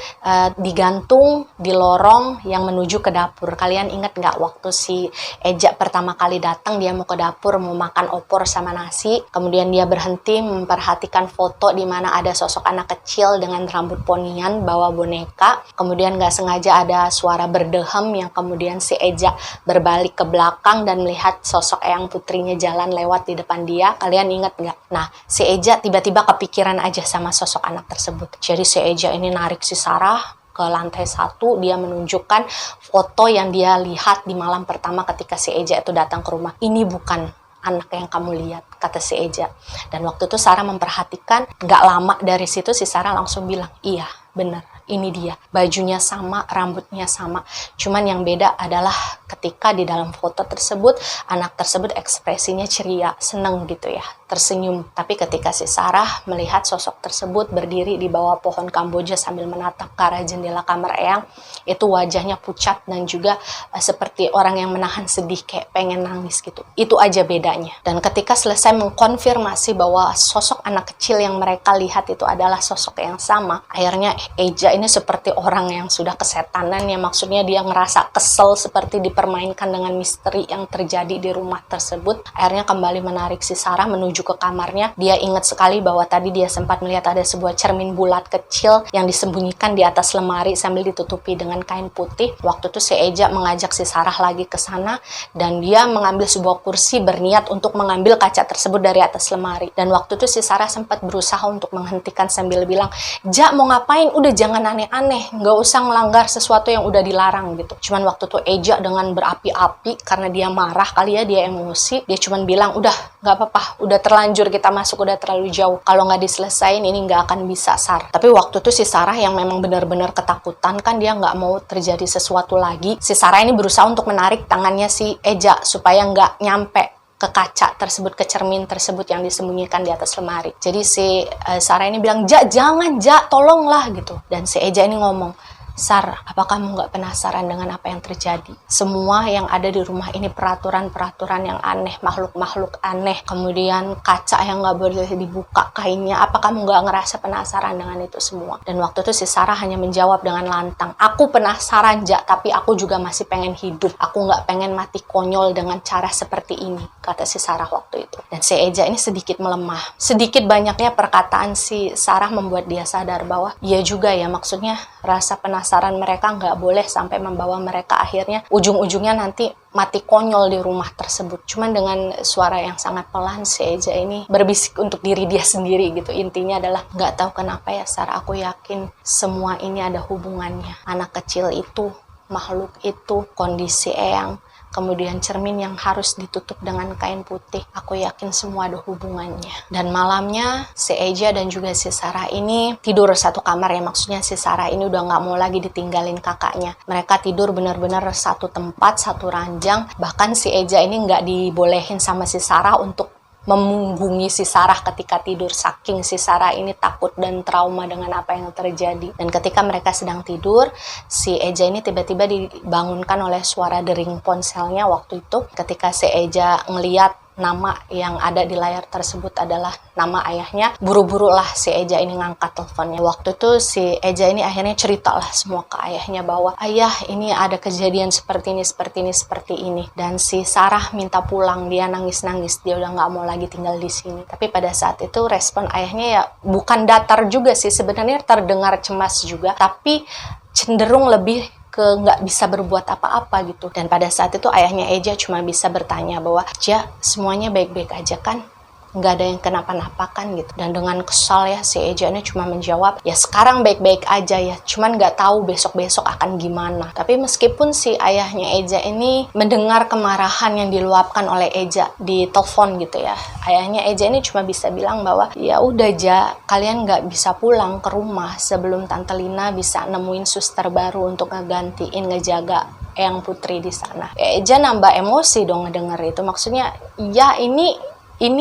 digantung di lorong yang menuju ke dapur. Kalian ingat nggak waktu si Eja pertama kali datang, dia mau ke dapur mau makan opor sama nasi, kemudian dia berhenti memperhatikan foto di mana ada sosok anak kecil dengan rambut ponian bawa boneka, kemudian nggak sengaja ada suara berdehem yang kemudian si Eja berbalik ke belakang dan melihat sosok Eyang Putrinya jalan lewat di depan dia. Kalian ingat nggak? Nah, si Eja tiba-tiba kepikiran aja sama sosok anak tersebut. Jadi si Eja ini narik si Sarah ke lantai 1, dia menunjukkan foto yang dia lihat di malam pertama ketika si Eja itu datang ke rumah. Ini bukan anak yang kamu lihat, kata si Eja. Dan waktu itu Sarah memperhatikan, nggak lama dari situ si Sarah langsung bilang, iya benar, ini dia. Bajunya sama, rambutnya sama. Cuman yang beda adalah ketika di dalam foto tersebut, anak tersebut ekspresinya ceria, seneng gitu ya, tersenyum. Tapi ketika si Sarah melihat sosok tersebut berdiri di bawah pohon Kamboja sambil menatap ke arah jendela kamar Eyang, itu wajahnya pucat dan juga seperti orang yang menahan sedih, kayak pengen nangis gitu. Itu aja bedanya. Dan ketika selesai mengkonfirmasi bahwa sosok anak kecil yang mereka lihat itu adalah sosok yang sama, akhirnya Eja ini seperti orang yang sudah kesetanan, ya maksudnya dia ngerasa kesel seperti dipermainkan dengan misteri yang terjadi di rumah tersebut. Akhirnya kembali menarik si Sarah menuju ke kamarnya. Dia ingat sekali bahwa tadi dia sempat melihat ada sebuah cermin bulat kecil yang disembunyikan di atas lemari sambil ditutupi dengan kain putih. Waktu itu si Eja mengajak si Sarah lagi ke sana dan dia mengambil sebuah kursi berniat untuk mengambil kaca tersebut dari atas lemari. Dan waktu itu si Sarah sempat berusaha untuk menghentikan sambil bilang, "Ja, mau ngapain? Udah jangan aneh-aneh, nggak usah ngelanggar sesuatu yang udah dilarang," gitu. Cuman waktu itu Eja dengan berapi-api karena dia marah kali ya, dia emosi, dia cuman bilang, "Udah, nggak apa-apa, udah terlanjur kita masuk, udah terlalu jauh. Kalau nggak diselesain ini nggak akan bisa, Sar." Tapi waktu itu si Sarah yang memang benar-benar ketakutan kan, dia nggak mau terjadi sesuatu lagi. Si Sarah ini berusaha untuk menarik tangannya si Eja supaya nggak nyampe ke kaca tersebut, ke cermin tersebut yang disembunyikan di atas lemari. Jadi si Sarah ini bilang, "Ja, jangan, Ja, tolonglah," gitu. Dan si Eja ini ngomong, "Sar, apa kamu nggak penasaran dengan apa yang terjadi? Semua yang ada di rumah ini peraturan-peraturan yang aneh, makhluk-makhluk aneh, kemudian kaca yang nggak boleh dibuka kainnya. Apa kamu nggak ngerasa penasaran dengan itu semua?" Dan waktu itu si Sarah hanya menjawab dengan lantang, "Aku penasaran, Ja, tapi aku juga masih pengen hidup. Aku nggak pengen mati konyol dengan cara seperti ini," kata si Sarah waktu itu. Dan si Eja ini sedikit melemah. Sedikit banyaknya perkataan si Sarah membuat dia sadar bahwa iya juga ya, maksudnya rasa penasaran mereka nggak boleh sampai membawa mereka akhirnya ujung-ujungnya nanti mati konyol di rumah tersebut. Cuman dengan suara yang sangat pelan si Eja ini berbisik untuk diri dia sendiri gitu. Intinya adalah, "Nggak tahu kenapa ya Sar, aku yakin semua ini ada hubungannya. Anak kecil itu, makhluk itu, kondisi Eyang, kemudian cermin yang harus ditutup dengan kain putih. Aku yakin semua ada hubungannya." Dan malamnya si Eja dan juga si Sarah ini tidur satu kamar ya. Maksudnya si Sarah ini udah nggak mau lagi ditinggalin kakaknya. Mereka tidur benar-benar satu tempat, satu ranjang. Bahkan si Eja ini nggak dibolehin sama si Sarah untuk memunggungi si Sarah ketika tidur, saking si Sarah ini takut dan trauma dengan apa yang terjadi. Dan ketika mereka sedang tidur, si Eja ini tiba-tiba dibangunkan oleh suara dering ponselnya waktu itu. Ketika si Eja ngeliat nama yang ada di layar tersebut adalah nama ayahnya, buru-buru lah si Eja ini ngangkat teleponnya. Waktu itu si Eja ini akhirnya cerita lah semua ke ayahnya bahwa, "Ayah, ini ada kejadian seperti ini, seperti ini, seperti ini." Dan si Sarah minta pulang, dia nangis-nangis, dia udah nggak mau lagi tinggal di sini. Tapi pada saat itu respon ayahnya ya bukan datar juga sih, sebenarnya terdengar cemas juga, tapi cenderung lebih ke nggak bisa berbuat apa-apa gitu. Dan pada saat itu ayahnya Eja cuma bisa bertanya bahwa, "Ja, semuanya baik-baik aja kan? Nggak ada yang kenapa-napa kan?" gitu. Dan dengan kesal ya si Eja ini cuma menjawab, "Ya sekarang baik-baik aja ya, cuman nggak tahu besok-besok akan gimana." Tapi meskipun si ayahnya Eja ini mendengar kemarahan yang diluapkan oleh Eja di telepon gitu ya, ayahnya Eja ini cuma bisa bilang bahwa, "Ya udah Ja, kalian nggak bisa pulang ke rumah sebelum Tante Lina bisa nemuin suster baru untuk ngegantiin ngejaga Eyang Putri di sana." Eja nambah emosi dong ngedenger itu. Maksudnya, ya ini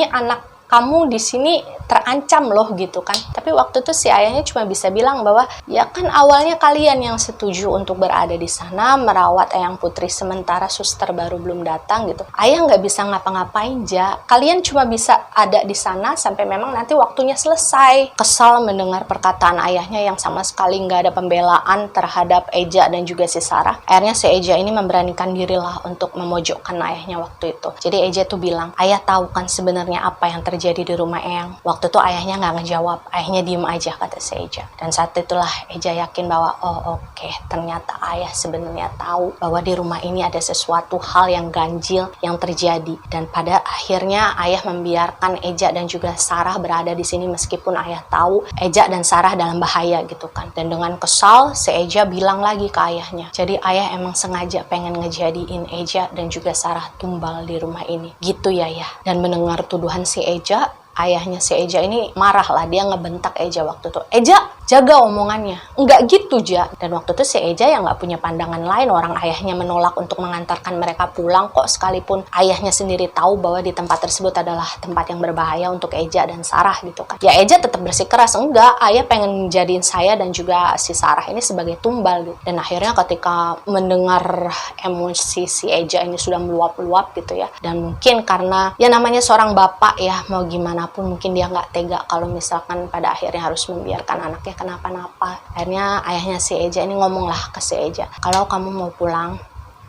anak kamu di sini terancam loh gitu kan. Tapi waktu itu si ayahnya cuma bisa bilang bahwa, "Ya kan awalnya kalian yang setuju untuk berada di sana merawat Eyang Putri sementara suster baru belum datang gitu. Ayah nggak bisa ngapa-ngapain, Ja. Kalian cuma bisa ada di sana sampai memang nanti waktunya selesai." Kesal mendengar perkataan ayahnya yang sama sekali nggak ada pembelaan terhadap Eja dan juga si Sarah. Akhirnya si Eja ini memberanikan dirilah untuk memojokkan ayahnya waktu itu. Jadi Eja tuh bilang, "Ayah tahu kan sebenarnya apa yang terjadi di rumah Eyang?" Waktu itu ayahnya nggak ngejawab, ayahnya diem aja, kata si Eja. Dan saat itulah Eja yakin bahwa, oh oke, ternyata ayah sebenarnya tahu bahwa di rumah ini ada sesuatu hal yang ganjil yang terjadi. Dan pada akhirnya ayah membiarkan Eja dan juga Sarah berada di sini meskipun ayah tahu Eja dan Sarah dalam bahaya gitu kan. Dan dengan kesal, si Eja bilang lagi ke ayahnya, "Jadi ayah emang sengaja pengen ngejadiin Eja dan juga Sarah tumbal di rumah ini. Gitu ya ya." Dan mendengar tuduhan si Eja, ayahnya si Eja ini marah lah, dia ngebentak Eja waktu itu. "Eja, jaga omongannya, enggak gitu Ja." Dan waktu itu si Eja yang nggak punya pandangan lain, orang ayahnya menolak untuk mengantarkan mereka pulang kok, sekalipun ayahnya sendiri tahu bahwa di tempat tersebut adalah tempat yang berbahaya untuk Eja dan Sarah gitu kan. Ya Eja tetap bersikeras, "Enggak, ayah pengen jadiin saya dan juga si Sarah ini sebagai tumbal gitu." Dan akhirnya ketika mendengar emosi si Eja ini sudah meluap-luap gitu ya, dan mungkin karena ya namanya seorang bapak ya, mau gimana pun mungkin dia nggak tega kalau misalkan pada akhirnya harus membiarkan anaknya kenapa-napa. Akhirnya ayahnya si Eja ini ngomong lah ke si Eja, "Kalau kamu mau pulang,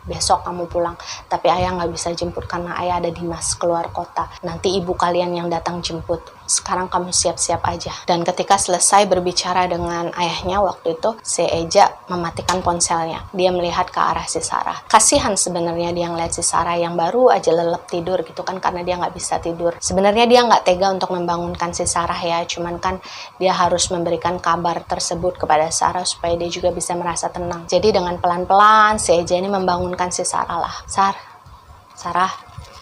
besok kamu pulang. Tapi ayah nggak bisa jemput karena ayah ada dinas keluar kota. Nanti ibu kalian yang datang jemput. Sekarang kamu siap-siap aja. Dan ketika selesai berbicara dengan ayahnya waktu itu, si Eja mematikan ponselnya. Dia melihat ke arah si Sarah. Kasihan sebenarnya dia ngeliat si Sarah yang baru aja lelep tidur gitu kan, karena dia nggak bisa tidur. Sebenarnya dia nggak tega untuk membangunkan si Sarah ya, cuman kan dia harus memberikan kabar tersebut kepada Sarah supaya dia juga bisa merasa tenang. Jadi dengan pelan-pelan si Eja ini membangunkan si Sarah lah. Sarah,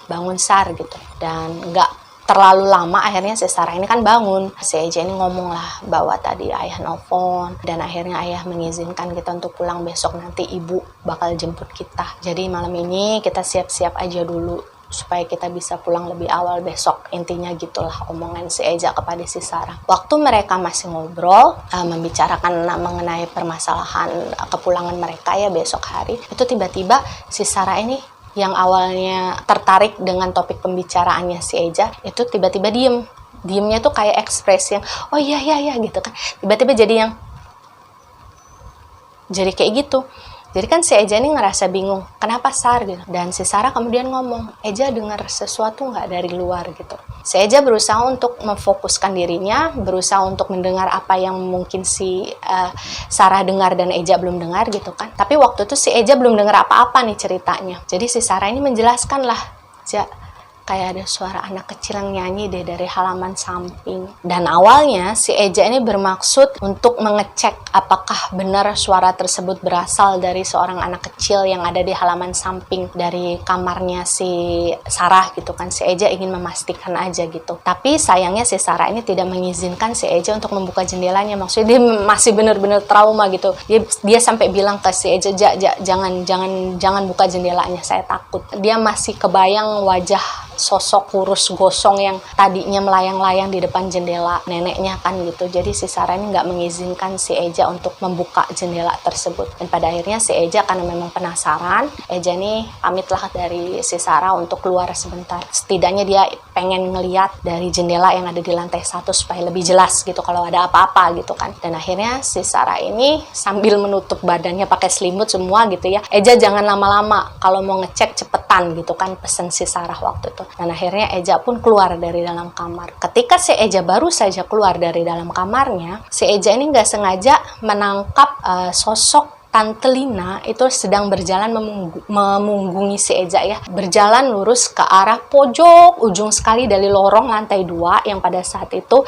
bangun Sar gitu. Dan nggak terlalu lama akhirnya si Sarah ini kan bangun. Si Eja ini ngomong lah bahwa tadi ayah nelfon dan akhirnya ayah mengizinkan kita untuk pulang besok, nanti ibu bakal jemput kita. Jadi malam ini kita siap-siap aja dulu supaya kita bisa pulang lebih awal besok. Intinya gitulah omongan si Eja kepada si Sarah. Waktu mereka masih ngobrol, membicarakan mengenai permasalahan kepulangan mereka ya besok hari, itu tiba-tiba si Sarah ini yang awalnya tertarik dengan topik pembicaraannya si Eja, itu tiba-tiba diemnya tuh kayak ekspresi yang oh iya gitu kan, tiba-tiba jadi kayak gitu. Jadi kan si Eja ini ngerasa bingung, kenapa Sar gitu. Dan si Sarah kemudian ngomong, Eja dengar sesuatu nggak dari luar gitu. Si Eja berusaha untuk memfokuskan dirinya, berusaha untuk mendengar apa yang mungkin si Sarah dengar dan Eja belum dengar gitu kan. Tapi waktu itu si Eja belum dengar apa-apa nih ceritanya. Jadi si Sarah ini menjelaskan lah, kayak ada suara anak kecil yang nyanyi deh dari halaman samping. Dan awalnya si Eja ini bermaksud untuk mengecek apakah benar suara tersebut berasal dari seorang anak kecil yang ada di halaman samping dari kamarnya si Sarah gitu kan. Si Eja ingin memastikan aja gitu. Tapi sayangnya si Sarah ini tidak mengizinkan si Eja untuk membuka jendelanya. Maksudnya dia masih benar-benar trauma gitu. Dia sampai bilang ke si Eja, jangan buka jendelanya, saya takut. Dia masih kebayang wajah sosok kurus gosong yang tadinya melayang-layang di depan jendela neneknya kan gitu. Jadi si Sarah ini nggak mengizinkan si Eja untuk membuka jendela tersebut. Dan pada akhirnya si Eja karena memang penasaran, Eja nih pamitlah dari si Sarah untuk keluar sebentar. Setidaknya dia pengen ngeliat dari jendela yang ada di lantai 1 supaya lebih jelas gitu kalau ada apa-apa gitu kan. Dan akhirnya si Sarah ini sambil menutup badannya pakai selimut semua gitu ya, Eja jangan lama-lama, kalau mau ngecek cepetan gitu kan, pesen si Sarah waktu itu. Dan akhirnya Eja pun keluar dari dalam kamar. Ketika si Eja baru saja keluar dari dalam kamarnya, si Eja ini nggak sengaja menangkap sosok Tante Lina itu sedang berjalan memunggungi si Eja ya. Berjalan lurus ke arah pojok ujung sekali dari lorong lantai 2 yang pada saat itu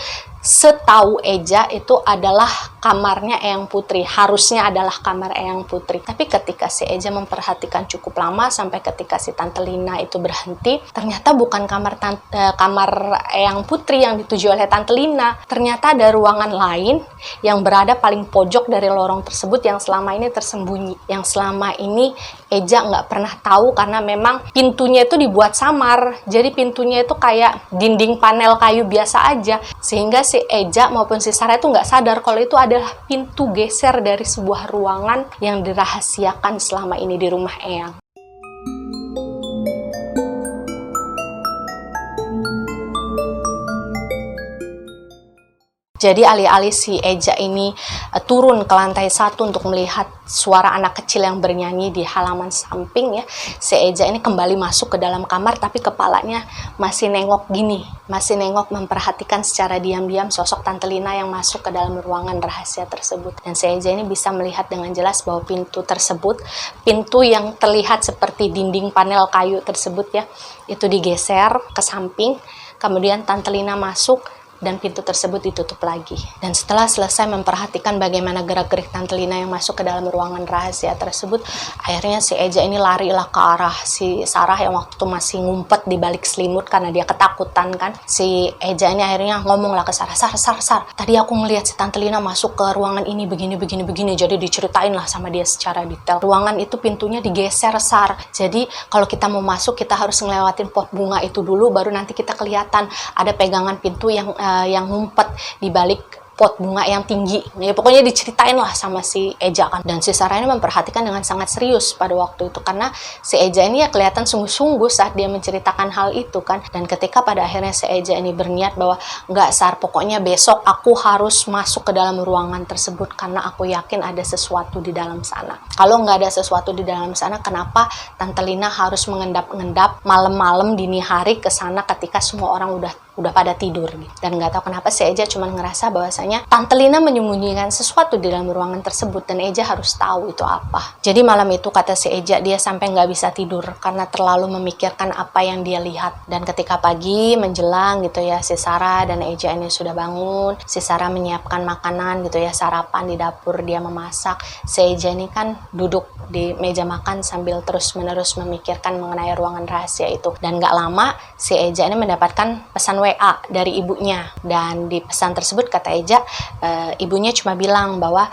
setahu Eja itu adalah kamarnya Eyang Putri. Harusnya adalah kamar Eyang Putri. Tapi ketika si Eja memperhatikan cukup lama sampai ketika si Tante Lina itu berhenti, ternyata bukan kamar Eyang Putri yang dituju oleh Tante Lina. Ternyata ada ruangan lain yang berada paling pojok dari lorong tersebut yang selama ini tersembunyi. Yang selama ini Eja nggak pernah tahu karena memang pintunya itu dibuat samar. Jadi pintunya itu kayak dinding panel kayu biasa aja. Sehingga si Eja maupun si Sarah itu nggak sadar kalau itu adalah pintu geser dari sebuah ruangan yang dirahasiakan selama ini di rumah Eyang. Jadi alih-alih si Eja ini turun ke lantai 1 untuk melihat suara anak kecil yang bernyanyi di halaman samping ya, si Eja ini kembali masuk ke dalam kamar tapi kepalanya masih nengok memperhatikan secara diam-diam sosok Tante Lina yang masuk ke dalam ruangan rahasia tersebut. Dan si Eja ini bisa melihat dengan jelas bahwa pintu yang terlihat seperti dinding panel kayu tersebut ya, itu digeser ke samping, kemudian Tante Lina masuk dan pintu tersebut ditutup lagi. Dan setelah selesai memperhatikan bagaimana gerak-gerik Tante Lina yang masuk ke dalam ruangan rahasia tersebut, akhirnya si Eja ini larilah ke arah si Sarah yang waktu itu masih ngumpet di balik selimut karena dia ketakutan kan. Si Eja ini akhirnya ngomong lah ke Sarah, Sar, tadi aku ngelihat si Tante Lina masuk ke ruangan ini begini. Jadi diceritain lah sama dia secara detail. Ruangan itu pintunya digeser, Sar. Jadi kalau kita mau masuk kita harus ngelewatin pot bunga itu dulu, baru nanti kita kelihatan ada pegangan pintu yang ngumpet di balik pot bunga yang tinggi. Ya pokoknya diceritain lah sama si Eja kan. Dan si Sarah ini memperhatikan dengan sangat serius pada waktu itu, karena si Eja ini ya kelihatan sungguh-sungguh saat dia menceritakan hal itu kan. Dan ketika pada akhirnya si Eja ini berniat bahwa nggak Sar, pokoknya besok aku harus masuk ke dalam ruangan tersebut karena aku yakin ada sesuatu di dalam sana. Kalau nggak ada sesuatu di dalam sana, kenapa Tante Lina harus mengendap-endap malam-malam dini hari ke sana ketika semua orang udah pada tidur gitu. Dan nggak tahu kenapa si Eja cuma ngerasa bahwasanya Tante Lina menyembunyikan sesuatu di dalam ruangan tersebut dan Eja harus tahu itu apa. Jadi malam itu kata si Eja dia sampai nggak bisa tidur karena terlalu memikirkan apa yang dia lihat. Dan ketika pagi menjelang gitu ya, si Sarah dan Eja ini sudah bangun. Si Sarah menyiapkan makanan gitu ya, sarapan di dapur, dia memasak. Si Eja ini kan duduk di meja makan sambil terus-menerus memikirkan mengenai ruangan rahasia itu. Dan nggak lama si Eja ini mendapatkan pesan WA dari ibunya, dan di pesan tersebut kata Eja ibunya cuma bilang bahwa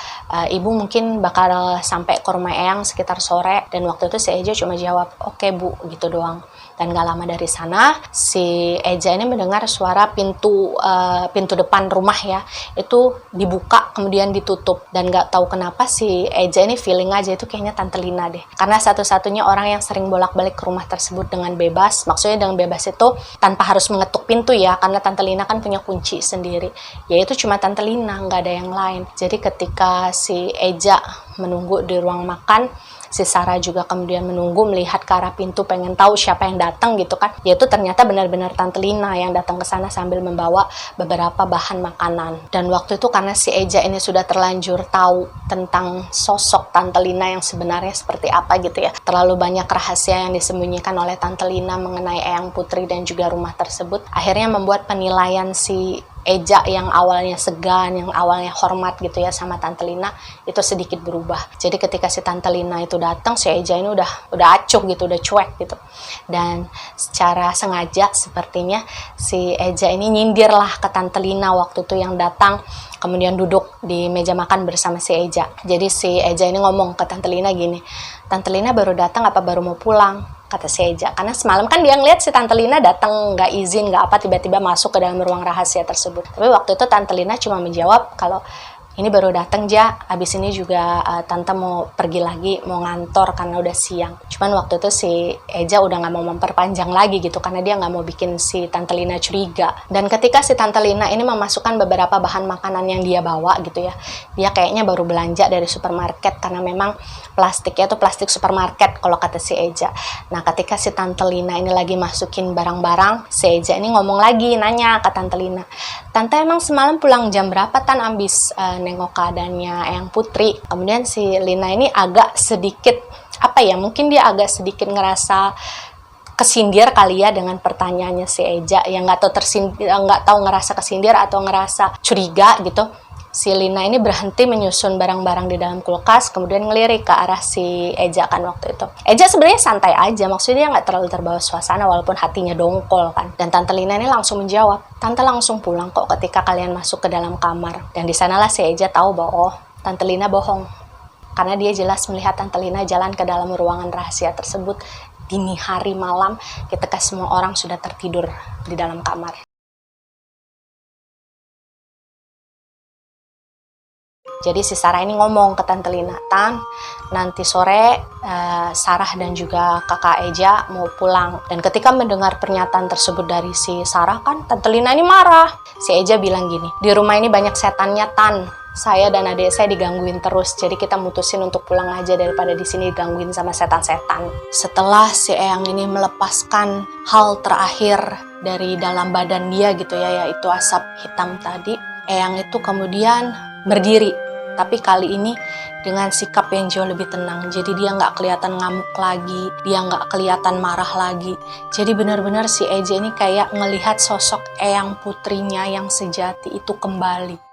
ibu mungkin bakal sampai ke rumah Eyang sekitar sore, dan waktu itu si Eja cuma jawab oke bu, gitu doang. Dan gak lama dari sana si Eja ini mendengar suara pintu depan rumah ya itu dibuka kemudian ditutup, dan gak tahu kenapa si Eja ini feeling aja itu kayaknya Tante Lina deh, karena satu-satunya orang yang sering bolak-balik ke rumah tersebut dengan bebas. Maksudnya dengan bebas itu tanpa harus mengetuk pintu ya, karena Tante Lina kan punya kunci sendiri, yaitu cuma Tante Lina, nggak ada yang lain. Jadi ketika si Eja menunggu di ruang makan, si Sarah juga kemudian menunggu melihat ke arah pintu, pengen tahu siapa yang datang gitu kan. Yaitu ternyata benar-benar Tante Lina yang datang ke sana sambil membawa beberapa bahan makanan. Dan waktu itu karena si Eja ini sudah terlanjur tahu tentang sosok Tante Lina yang sebenarnya seperti apa gitu ya. Terlalu banyak rahasia yang disembunyikan oleh Tante Lina mengenai Eyang Putri dan juga rumah tersebut. Akhirnya membuat penilaian si Eja yang awalnya segan, yang awalnya hormat gitu ya sama Tante Lina, itu sedikit berubah. Jadi ketika si Tante Lina itu datang, si Eja ini udah acuh gitu, udah cuek gitu. Dan secara sengaja sepertinya si Eja ini nyindir lah ke Tante Lina waktu itu yang datang, kemudian duduk di meja makan bersama si Eja. Jadi si Eja ini ngomong ke Tante Lina gini, Tante Lina baru datang apa baru mau pulang? Kata si Eja, karena semalam kan dia ngeliat si Tante Lina datang nggak izin, nggak apa, tiba-tiba masuk ke dalam ruang rahasia tersebut. Tapi waktu itu Tante Lina cuma menjawab kalau ini baru datang Ja, abis ini juga Tante mau pergi lagi, mau ngantor karena udah siang. Cuman waktu itu si Eja udah nggak mau memperpanjang lagi gitu, karena dia nggak mau bikin si Tante Lina curiga. Dan ketika si Tante Lina ini memasukkan beberapa bahan makanan yang dia bawa gitu ya, dia kayaknya baru belanja dari supermarket, karena memang plastiknya tuh plastik supermarket kalau kata si Eja. Nah ketika si Tante Lina ini lagi masukin barang-barang, si Eja ini ngomong lagi, nanya ke Tante Lina, Tante emang semalam pulang jam berapa Tan abis nengok keadaannya Eyang Putri? Kemudian si Lina ini agak sedikit mungkin dia agak sedikit ngerasa kesindir kali ya dengan pertanyaannya si Eja, yang nggak tahu ngerasa kesindir atau ngerasa curiga gitu. Si Lina ini berhenti menyusun barang-barang di dalam kulkas, kemudian ngelirik ke arah si Eja kan waktu itu. Eja sebenarnya santai aja, maksudnya dia nggak terlalu terbawa suasana walaupun hatinya dongkol kan. Dan Tante Lina ini langsung menjawab, Tante langsung pulang kok ketika kalian masuk ke dalam kamar. Dan di sanalah si Eja tahu bahwa Tante Lina bohong, karena dia jelas melihat Tante Lina jalan ke dalam ruangan rahasia tersebut dini hari malam ketika semua orang sudah tertidur di dalam kamar. Jadi si Sarah ini ngomong ke Tante Lina, Tan, nanti sore Sarah dan juga kakak Eja mau pulang. Dan ketika mendengar pernyataan tersebut dari si Sarah kan, Tante Lina ini marah. Si Eja bilang gini, di rumah ini banyak setannya Tan. Saya dan adik saya digangguin terus, jadi kita mutusin untuk pulang aja daripada di sini digangguin sama setan-setan. Setelah si Eyang ini melepaskan hal terakhir dari dalam badan dia gitu ya, yaitu asap hitam tadi, Eyang itu kemudian berdiri. Tapi kali ini dengan sikap yang jauh lebih tenang. Jadi dia nggak kelihatan ngamuk lagi, dia nggak kelihatan marah lagi. Jadi benar-benar si Eja ini kayak ngelihat sosok Eyang Putrinya yang sejati itu kembali.